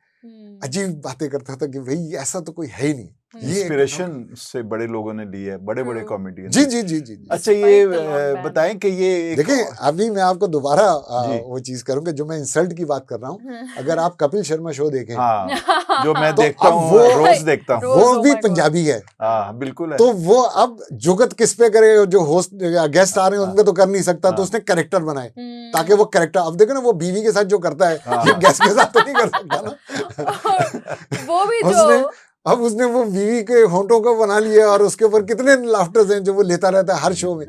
अजीब बातें करता था कि भाई ऐसा तो कोई है ही नहीं। ये इंस्पिरेशन से बड़े लोगों ने ली है, बड़े बड़े कॉमेडियन। जी जी जी जी। अच्छा ये बताएं कि ये देखिए अभी मैं आपको दोबारा जी। वो चीज करूंगा जो मैं इंसल्ट की बात कर रहा हूँ। अगर आप कपिल शर्मा शो देखें, हाँ, जो मैं तो देखता अब हूँ वो रोज देखता हूँ, वो भी पंजाबी है। हाँ बिल्कुल है। तो वो अब जुगत किस पे करे, जो होस्ट गेस्ट आ रहे हैं उनपे तो कर नहीं सकता, तो उसने कैरेक्टर बनाए ताकि वो कैरेक्टर, अब देखो ना वो बीवी के साथ जो करता है ये गेस्ट के साथ तो नहीं कर सकता ना। वो भी उसने वो बीवी के होंठों को बना लिया और उसके ऊपर कितने लाफ्टर्स हैं जो वो लेता रहता है हर शो में।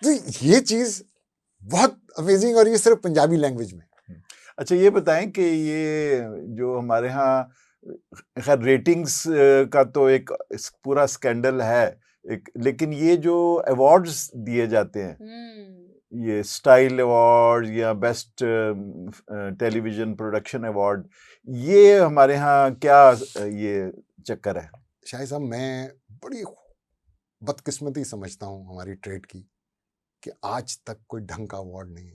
तो ये चीज बहुत अमेजिंग, और ये सिर्फ पंजाबी लैंग्वेज में। अच्छा ये बताएं कि ये जो हमारे यहाँ खैर रेटिंग्स का तो एक पूरा स्कैंडल है एक, लेकिन ये जो अवार्ड्स दिए जाते हैं, ये स्टाइल अवार्ड या बेस्ट टेलीविजन प्रोडक्शन अवार्ड, ये हमारे यहाँ क्या ये चक्कर है? शाहिद साहब मैं बड़ी बदकिस्मती समझता हूँ हमारी ट्रेड की कि आज तक कोई ढंग का अवार्ड नहीं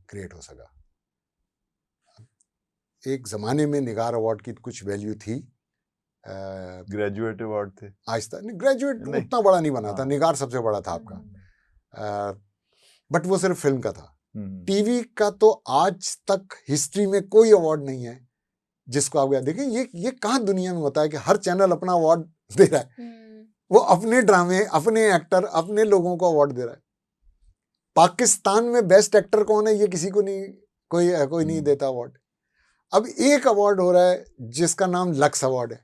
क्रिएट हो सका। एक जमाने में निगार अवार्ड की कुछ वैल्यू थी, ग्रेजुएट अवार्ड थे, आज तक ग्रेजुएट उतना बड़ा नहीं बना था, निगार सबसे बड़ा था आपका, बट वो सिर्फ फिल्म का था। टीवी का तो आज तक हिस्ट्री में कोई अवार्ड नहीं है जिसको आप देखें। ये कहाँ दुनिया में होता है कि हर चैनल अपना अवार्ड दे रहा है, वो अपने ड्रामे, अपने एक्टर, अपने लोगों को अवार्ड दे रहा है। पाकिस्तान में बेस्ट एक्टर कौन है ये किसी को नहीं, कोई नहीं देता अवार्ड। अब एक अवार्ड हो रहा है जिसका नाम लक्स अवार्ड है।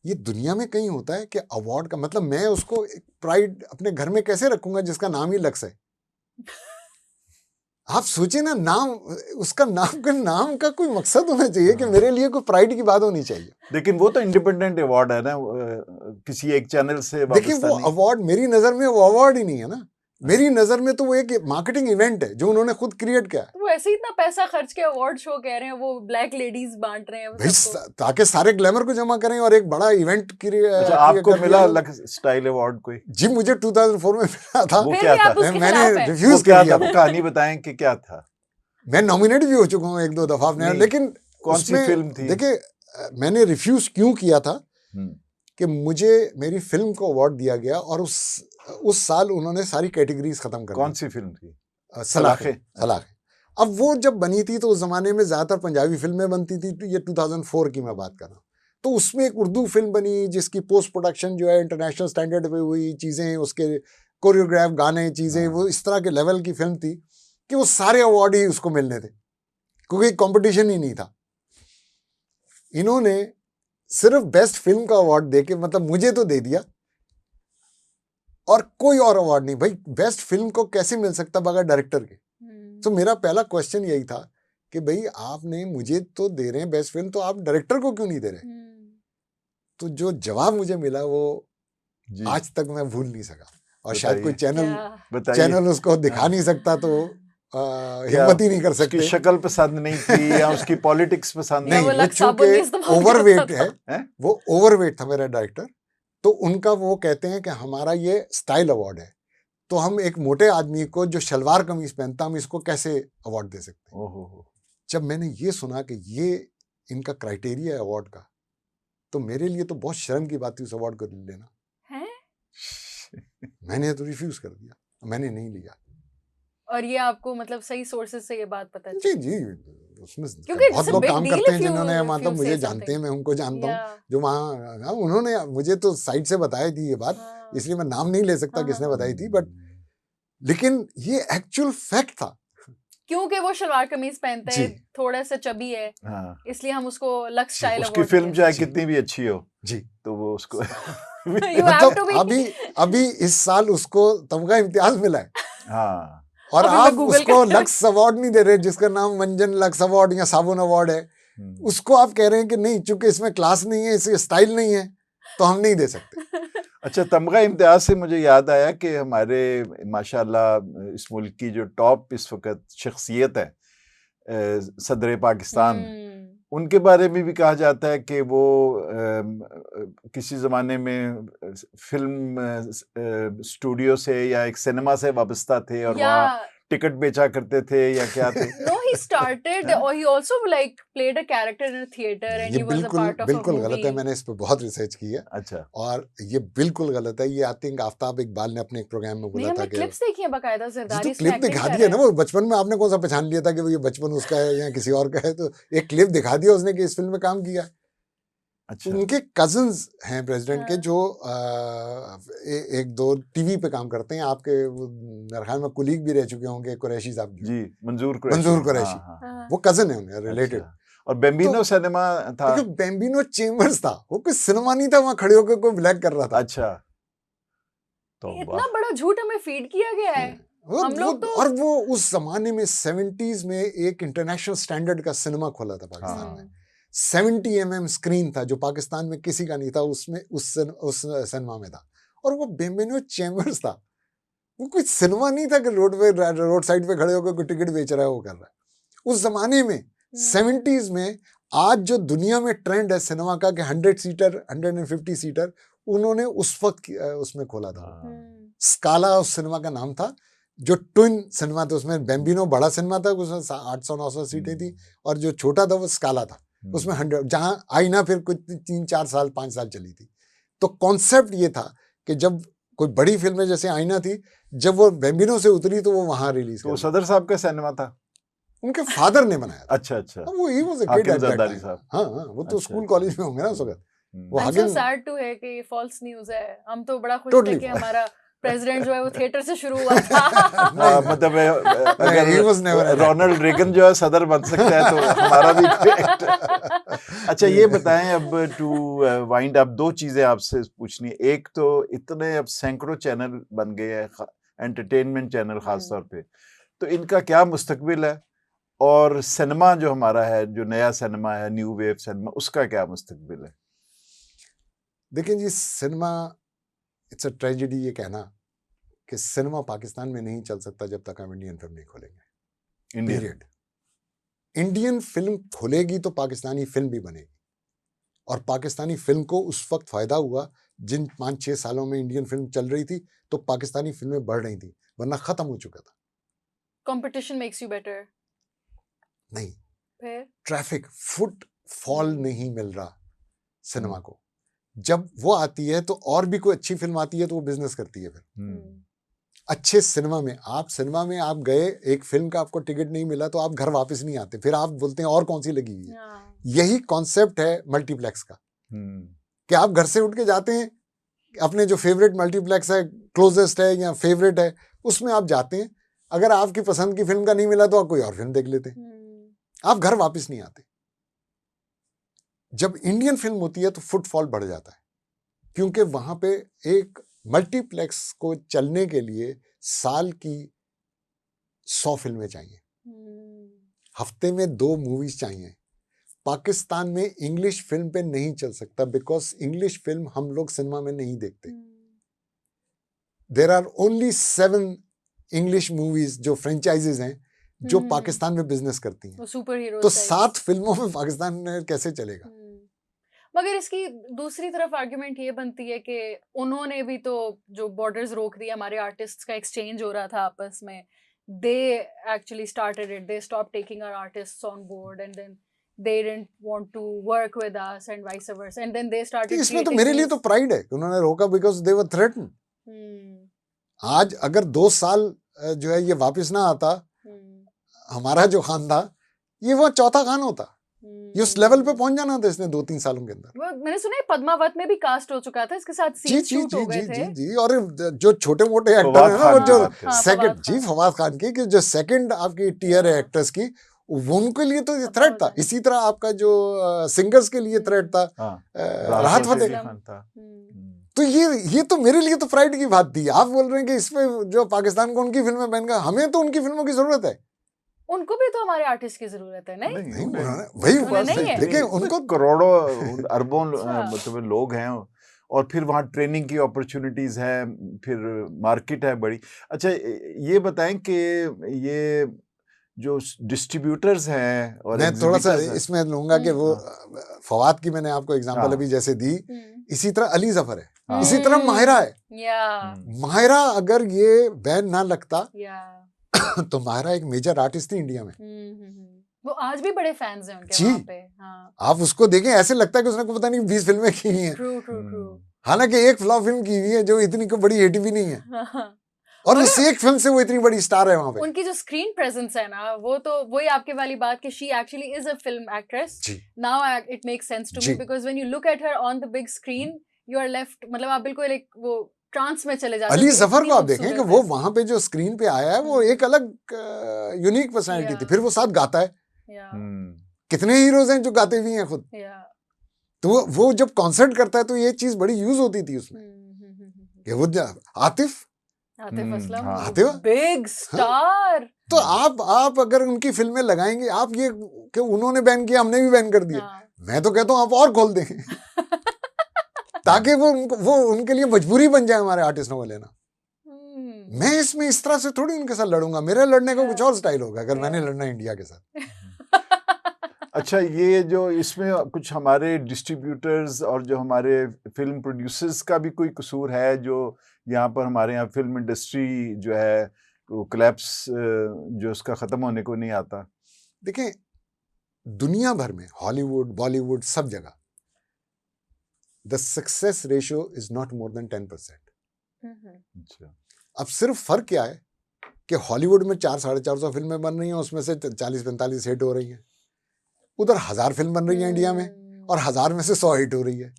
ये दुनिया में कहीं होता है कि अवार्ड का मतलब मैं उसको प्राइड अपने घर में कैसे रखूंगा जिसका नाम ही लक्स है? आप सोचिए ना, नाम, उसका नाम का कोई मकसद होना चाहिए कि मेरे लिए कोई प्राइड की बात होनी चाहिए। लेकिन वो तो इंडिपेंडेंट अवार्ड है ना, किसी एक चैनल से। देखिए वो अवार्ड मेरी नजर में वो अवार्ड ही नहीं है ना, मेरी नजर में तो वो एक मार्केटिंग इवेंट है जो उन्होंने खुद क्रिएट किया। वो ऐसे इतना पैसा खर्च के अवार्ड शो कह रहे हैं, वो ब्लैक लेडीज बांट रहे हैं ताकि सारे ग्लैमर को जमा करें और एक बड़ा इवेंट अच्छा, आपको मिला लक्स स्टाइल अवार्ड कोई? जी मुझे 2004 में मिला था। वो क्या था? मैंने रिफ्यूज किया था। कहानी बताएं कि क्या था। मैं नॉमिनेट भी हो चुका हूँ 1-2 दफा अपने, लेकिन कौन सी फिल्म थी? देखिए मैंने रिफ्यूज क्यों किया था कि मुझे मेरी फिल्म को अवार्ड दिया गया और उस साल उन्होंने सारी कैटेगरीज खत्म कर दी। कौन सी फिल्म थी? सलाखे। अब वो जब बनी थी तो उस जमाने में ज्यादातर पंजाबी फिल्में बनती थी, तो ये 2004 की मैं बात कर रहा हूँ। तो उसमें एक उर्दू फिल्म बनी जिसकी पोस्ट प्रोडक्शन जो है इंटरनेशनल स्टैंडर्ड पे हुई, चीजें उसके कोरियोग्राफ गाने चीजें वो इस तरह के लेवल की फिल्म थी कि वो सारे अवार्ड ही उसको मिलने थे क्योंकि कंपटीशन ही नहीं था। इन्होंने सिर्फ बेस्ट फिल्म का अवार्ड देके मतलब मुझे तो दे दिया और कोई और अवार्ड नहीं। भाई बेस्ट फिल्म को कैसे मिल सकता बगैर डायरेक्टर के? तो मेरा पहला क्वेश्चन यही था कि भाई आपने मुझे तो दे रहे हैं बेस्ट फिल्म, तो आप डायरेक्टर को क्यों नहीं दे रहे? तो जो जवाब मुझे मिला वो आज तक मैं भूल नहीं सका, और शायद कोई चैनल उसको दिखा नहीं सकता, तो हिम्मत ही नहीं कर सकते। उसकी शक्ल पसंद नहीं थी या उसकी पॉलिटिक्स पसंद नहीं, वो चूंकि ओवरवेट है, वो ओवरवेट था मेरा डायरेक्टर, तो उनका वो कहते हैं कि हमारा ये स्टाइल अवार्ड है, तो हम एक मोटे आदमी को जो शलवार कमीज पहनता हम इसको कैसे अवार्ड दे सकते हैं? जब मैंने ये सुना कि ये इनका क्राइटेरिया है अवार्ड का, तो मेरे लिए तो बहुत शर्म की बात थी उस अवार्ड को लेना है? मैंने तो रिफ्यूज कर दिया, मैंने नहीं लिया। और ये आपको मतलब सही सोर्सेज से ये बात पता चली? जी उसमें बहुत लोग काम करते हैं जिन्होंने मतलब मुझे जानते हैं, मैं उनको जानता हूँ जो वहाँ, उन्होंने मुझे तो साइड से बताई थी ये बात, इसलिए मैं नाम नहीं ले सकता किसने बताई थी, बट लेकिन ये एक्चुअल फैक्ट था। क्योंकि वो शलवार कमीज पहनता है, थोड़ा सा चबी है, इसलिए हम उसको लक्स स्टाइल अवार्ड, उसकी फिल्म चाहे कितनी भी अच्छी हो जी, तो वो उसको मतलब अभी इस साल उसको तमगा इम्तियाज मिला है। और आप उसको लक्स अवार्ड नहीं दे रहे जिसका नाम मंजन लक्स अवार्ड या साबुन अवार्ड है, उसको आप कह रहे हैं कि नहीं चूंकि इसमें क्लास नहीं है, इसमें स्टाइल नहीं है, तो हम नहीं दे सकते। अच्छा, तमगा इम्तियाज से मुझे याद आया कि हमारे माशाल्लाह इस मुल्क की जो टॉप इस वक्त शख्सियत है सदर पाकिस्तान उनके बारे में भी कहा जाता है कि वो किसी ज़माने में फिल्म स्टूडियो से या एक सिनेमा से वाबस्ता थे और वहाँ Yeah. टिकट बेचा करते थे या क्या थे? No, he started, or he also like played a character in a theater, and ये he was a बिल्कुल part of a बिल्कुल गलत है, movie. मैंने इस पे बहुत रिसर्च की है अच्छा, और ये बिल्कुल गलत है। ये आई थिंक आफ्ताब इकबाल ने अपने एक प्रोग्राम में नहीं, बोला था हमने कि क्लिप्स देखी है बकायदा, जी जरदारी तो इसमें क्लिप एक्टिंग दिखा कर दिया रहा ना, है। वो बचपन में आपने कौन सा पहचान लिया था कि वो ये बचपन उसका है या किसी और का है, तो एक क्लिप दिखा दिया उसने कि इस फिल्म में काम किया है। अच्छा, उनके कजन्स हैं प्रेसिडेंट के हाँ। जो एक दो टीवी पे काम करते हैं, आपके मेरे ख्याल में कुलीग भी रह चुके होंगे, कुरैशी साहब की, जी, मंजूर कुरैशी। मंजूर कुरैशी, हाँ, हाँ। वो कजन है उनके रिलेटेड। अच्छा, और बेम्बिनो सिनेमा था। देखो बेम्बिनो चेम्बर्स था, वो कोई सिनेमा नहीं था, वहां खड़े होकर कोई ब्लैक कर रहा था। अच्छा, तो इतना बड़ा झूठ हमें फीड किया गया है। हम लोग तो और वो उस जमाने में 70s में एक इंटरनेशनल स्टैंडर्ड का सिनेमा खोला था पाकिस्तान हाँ। में। 70 mm स्क्रीन था जो पाकिस्तान में किसी का नहीं था, उसमें उस सिनेमा में था, और वो बेम्बिनो चेम्बर्स था। वो कोई सिनेमा नहीं था कि रोड साइड पे खड़े होकर कोई टिकट बेच रहा है, वो कर रहा है। उस जमाने में 70s में, आज जो दुनिया में ट्रेंड है सिनेमा का कि 100 सीटर 150 सीटर, उन्होंने उस वक्त उसमें खोला था। स्काला उस सिनेमा का नाम था, जो ट्विन सिनेमा था। उसमें बेम्बिनो बड़ा सिनेमा था, उसमें 800-900 सीटें थी, और जो छोटा था वो स्काला था, उसमें 100, जहां आईना फिर कुछ 3-4 साल 5 साल चली थी। तो कॉन्सेप्ट ये था कि जब कोई बड़ी फिल्में जैसे आईना थी, जब वो बेम्बिनो से उतरी तो वो वहां रिलीज तो सदर साहब का सिनेमा था, उनके फादर ने बनाया। अच्छा अच्छा, वो ही वाज अ किड हाकिम एट दैट जरदारी टाइम। साहब। हाँ हाँ, वो तो अच्छा, स्कूल अच्छा। कॉलेज में होंगे ना उस वक्त। वो I'm so हाकिम sad to है कि ये false news है। हम तो बड़ा खुश Totally थे कि हमारा प्रेसिडेंट जो है वो थिएटर से शुरू हुआ था। हाँ, मतलब he was never अगर an रोनाल्ड रेगन जो है सदर बन सकता है तो हमारा भी अच्छा, ये बताएं अब टू वाइंड अप, दो चीजें आपसे पूछनी है। एक तो इतने अब सैकड़ों चैनल बन गए हैं, एंटरटेनमेंट चैनल खास तौर पे, तो इनका क्या मुस्तकबिल है, और सिनेमा जो हमारा है, जो नया सिनेमा है, न्यू वेव सिनेमा, उसका क्या मुस्तकबिल है? देखिए जी, सिनेमा इट्स अ ट्रेजेडी ये कहना कि सिनेमा पाकिस्तान में नहीं चल सकता जब तक हम इंडियन फिल्म नहीं खोलेंगे, इंडिया पीरियड। इंडियन फिल्म खोलेगी तो पाकिस्तानी फिल्म भी बनेगी, और पाकिस्तानी फिल्म को उस वक्त फायदा हुआ जिन 5-6 सालों में इंडियन फिल्म चल रही थी, तो पाकिस्तानी फिल्में बढ़ रही थी, वरना खत्म हो चुका था। Competition makes you better। नहीं, फिर ट्रैफिक फुटफॉल नहीं मिल रहा सिनेमा को। जब वो आती है तो और भी कोई अच्छी फिल्म आती है तो वो बिजनेस करती है। फिर अच्छे सिनेमा में आप गए, एक फिल्म का आपको टिकट नहीं मिला तो आप घर वापस नहीं आते, फिर आप बोलते हैं और कौन सी लगी हुई है। यही कॉन्सेप्ट है मल्टीप्लेक्स का, कि आप घर से उठ के जाते हैं, अपने जो फेवरेट मल्टीप्लेक्स है, क्लोजेस्ट है या फेवरेट है, उसमें आप जाते हैं। अगर आपकी पसंद की फिल्म का नहीं मिला तो आप कोई और फिल्म देख लेते हैं, आप घर वापस नहीं आते। जब इंडियन फिल्म होती है तो फुटफॉल बढ़ जाता है, क्योंकि वहां पे एक मल्टीप्लेक्स को चलने के लिए साल की 100 फिल्में चाहिए, हफ्ते में 2 मूवीज चाहिए। पाकिस्तान में इंग्लिश फिल्म पे नहीं चल सकता, बिकॉज इंग्लिश फिल्म हम लोग सिनेमा में नहीं देखते। There are only 7 English movies जो फ्रेंचाइजीज हैं जो पाकिस्तान में बिजनेस करती हैं, सुपर हीरो। तो 7 फिल्मों में पाकिस्तान में कैसे चलेगा? मगर इसकी दूसरी तरफ आर्ग्यूमेंट ये बनती है कि उन्होंने भी तो जो बॉर्डर्स रोक दिए, हमारे आर्टिस्ट्स का एक्सचेंज हो रहा था आपस में, they actually started it, they stopped taking our artists on board and then they didn't want to work with us and vice versa, and then they started इसमें तो creating मेरे लिए तो प्राइड है कि उन्होंने रोका, बिकॉज दे वर थ्रेटन। आज अगर 2 साल जो है ये वापस ना आता, हमारा जो खान था ये वो चौथा खान होता, ये उस लेवल पे पहुंच जाना था इसने 2-3 सालों के अंदर। मैंने सुना है पद्मावत में भी कास्ट हो चुका था, इसके साथ सीन शूट हो गए थे। जी, और जो छोटे मोटे एक्टर हैं ना, वो जो सेकंड जी फवाद खान की, कि जो सेकंड आपकी टियर है एक्टर्स की, वो उनके लिए तो ये थ्रेट था। इसी तरह आपका जो सिंगर्स के लिए थ्रेट था राहत फतेह। तो ये तो मेरे लिए तो प्राइड की बात थी। आप बोल रहे हैं कि इसमें जो पाकिस्तान को उनकी फिल्में बैन कर, हमें तो उनकी फिल्मों की जरूरत है। उनको भी तो हमारे आर्टिस्ट की जरूरत है। नहीं वही देखिए, उनको करोड़ों अरबों अच्छा। मतलब लोग हैं, और फिर वहाँ ट्रेनिंग की अपॉर्चुनिटीज है, फिर मार्केट है बड़ी। अच्छा, ये बताएं कि ये जो डिस्ट्रीब्यूटर्स हैं और मैं थोड़ा सा exhibitors हैं, इसमें लूंगा कि वो फवाद की मैंने आपको एग्जांपल हाँ। अभी जैसे दी, इसी तरह अली जफर है, हाँ। इसी तरह माहिरा है। या माहिरा अगर ये बैन ना लगता या तो माहिरा एक मेजर आर्टिस्ट थी इंडिया में। वो आज भी बड़े फैंस हैं उनके जी। वहाँ पे। हाँ, आप उसको देखें ऐसे लगता है कि उसने को पता नहीं 20 फिल्में की हुई हैं, ट्रू ट्रू ट्रू। हालांकि एक फ्लॉप फिल्म की हुई है जो इतनी को बड़ी हिट भी नहीं है, और और उस एक फिल्म से वो इतनी बड़ी स्टार है वहां पे। उनकी जो स्क्रीन प्रेजेंस है ना, वो तो वही आपके वाली बात कि she actually is a film actress. जी now it makes sense to जी। Me because when you look at her on the big screen you are left, मतलब आप बिल्कुल एक वो ट्रांस में चले जाते अली हो। जफर इतनी को आप देखें कि खूबसूरत वो है। वहां पे जो स्क्रीन पे आया है वो हम्म। एक अलग यूनिक पर्सनैलिटी थी। Yeah. फिर वो साथ गाता है, या कितने हीरोज हैं जो गाते भी हैं खुद। या तो वो जब कॉन्सर्ट करता है तो ये चीज बड़ी यूज होती थी उसमें कि वो आतिफ, आतिफ असलम, हाँ। आतिफ? Big star. तो आप अगर उनकी फिल्में लगाएंगे, आप ये कि उन्होंने बैन किया हमने भी बैन कर दिया, मैं तो कहता हूँ आप और खोल दें ताकि वो उनके लिए मजबूरी बन जाए हमारे आर्टिस्टों को लेना। मैं इसमें इस तरह से थोड़ी उनके साथ लड़ूंगा, मेरे लड़ने का कुछ और स्टाइल होगा अगर मैंने लड़ना इंडिया के साथ। अच्छा, ये जो इसमें कुछ हमारे डिस्ट्रीब्यूटर्स और जो हमारे फिल्म प्रोड्यूसर्स का भी कोई कसूर है, जो यहाँ पर हमारे यहाँ फिल्म इंडस्ट्री जो है वो कोलैप्स जो उसका ख़त्म होने को नहीं आता? देखें, दुनिया भर में हॉलीवुड बॉलीवुड सब जगह the success ratio is not more than 10%। अच्छा। अब सिर्फ फर्क क्या है कि हॉलीवुड में 400-450 फिल्में बन रही हैं, उसमें से 40-45 हिट हो रही हैं। उधर 1000 फिल्म बन रही है इंडिया में और 1000 में से 100 हिट हो रही है।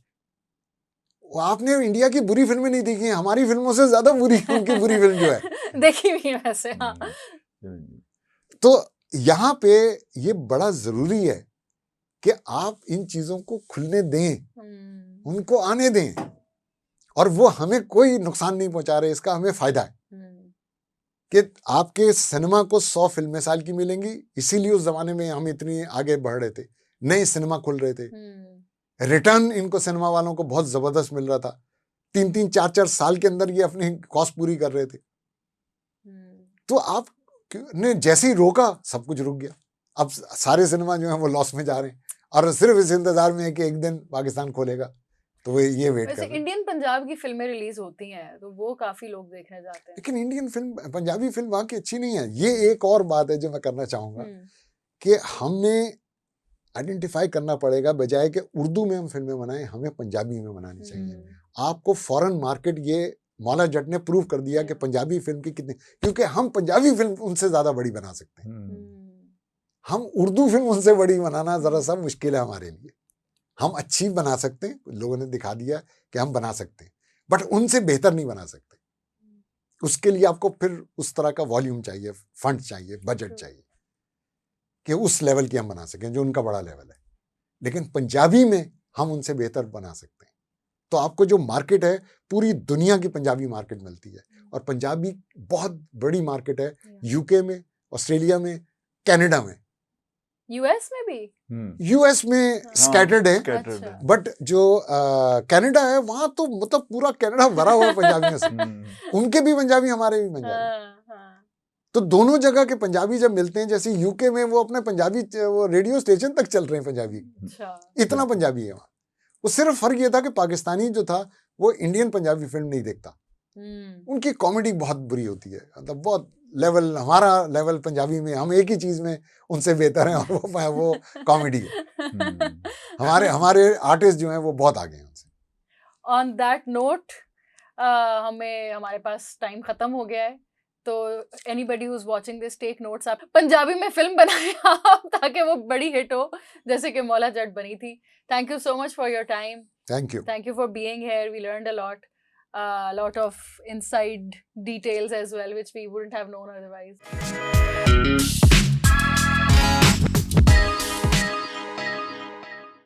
वो आपने इंडिया की बुरी फिल्में नहीं देखी हैं, हमारी फिल्मों से ज्यादा बुरी उनकी बुरी फिल्म जो है देखी हुई है वैसे। हाँ, तो यहाँ पे ये बड़ा जरूरी है कि आप इन चीजों को खुलने दें, उनको आने दें, और वो हमें कोई नुकसान नहीं पहुंचा रहे, इसका हमें फायदा है कि आपके सिनेमा को 100 फिल्में साल की मिलेंगी। इसीलिए उस जमाने में हम इतनी आगे बढ़ रहे थे, नए सिनेमा खुल रहे थे, रिटर्न इनको सिनेमा वालों को बहुत जबरदस्त मिल रहा था। 3-3, 4-4 साल के अंदर ये अपनी कॉस्ट पूरी कर रहे थे। तो आप ने जैसे ही रोका सब कुछ रुक गया। अब सारे सिनेमा जो है वो लॉस में जा रहे हैं और सिर्फ इस इंतजार में है कि एक दिन पाकिस्तान खोलेगा तो वो ये वेट कर रहे हैं। इंडियन पंजाब की फिल्में रिलीज होती हैं तो वो काफी लोग देखने जाते हैं, लेकिन इंडियन फिल्म, पंजाबी फिल्म वहाँ की अच्छी नहीं है। ये एक और बात है जो मैं करना चाहूंगा कि हमने आइडेंटिफाई करना पड़ेगा, बजाय कि उर्दू में हम फिल्में बनाएं, हमें पंजाबी में बनानी चाहिए। आपको फॉरेन मार्केट, ये मौला जट ने प्रूव कर दिया कि पंजाबी फिल्म की कितनी, क्योंकि हम पंजाबी फिल्म उनसे ज्यादा बड़ी बना सकते हैं। हम उर्दू फिल्म उनसे बड़ी बनाना जरा सा मुश्किल है हमारे लिए। हम अच्छी बना सकते हैं, लोगों ने दिखा दिया कि हम बना सकते हैं, बट उनसे बेहतर नहीं बना सकते। उसके लिए आपको फिर उस तरह का वॉल्यूम चाहिए, फंड चाहिए, बजट चाहिए कि उस लेवल की हम बना सकें जो उनका बड़ा लेवल है। लेकिन पंजाबी में हम उनसे बेहतर बना सकते हैं। तो आपको जो मार्केट है, पूरी दुनिया की पंजाबी मार्केट मिलती है, और पंजाबी बहुत बड़ी मार्केट है यूके में, ऑस्ट्रेलिया में, कनाडा में, यूएस में भी, यूएस में स्कैटर्ड है, अच्छा। बट जो कनाडा है वहां तो मतलब पूरा कनाडा भरा हुआ पंजाबियों से। उनके भी पंजाबी, हमारे भी पंजाबी। तो दोनों जगह के पंजाबी जब मिलते हैं, जैसे यूके में वो अपने पंजाबी वो रेडियो स्टेशन तक चल रहे हैं पंजाबी, इतना पंजाबी है वहां। वो सिर्फ फर्क ये था कि पाकिस्तानी जो था वो इंडियन पंजाबी फिल्म नहीं देखता, उनकी कॉमेडी बहुत बुरी होती है, मतलब बहुत लेवल, हमारा लेवल पंजाबी में, हम एक ही चीज में उनसे बेहतर हैं और वो कॉमेडी है। हमारे आर्टिस्ट जो हैं वो बहुत आगे हैं उनसे। ऑन दैट नोट हमारे पास टाइम खत्म हो गया है, तो anybody who is watching this take notes. आप पंजाबी में फिल्म बनाएं आप ताकि वो बड़ी हिट हो जैसे कि मौला जट बनी थी। Thank you so much for your time. Thank you for being here. We learned a lot of inside details as well, which we wouldn't have known otherwise.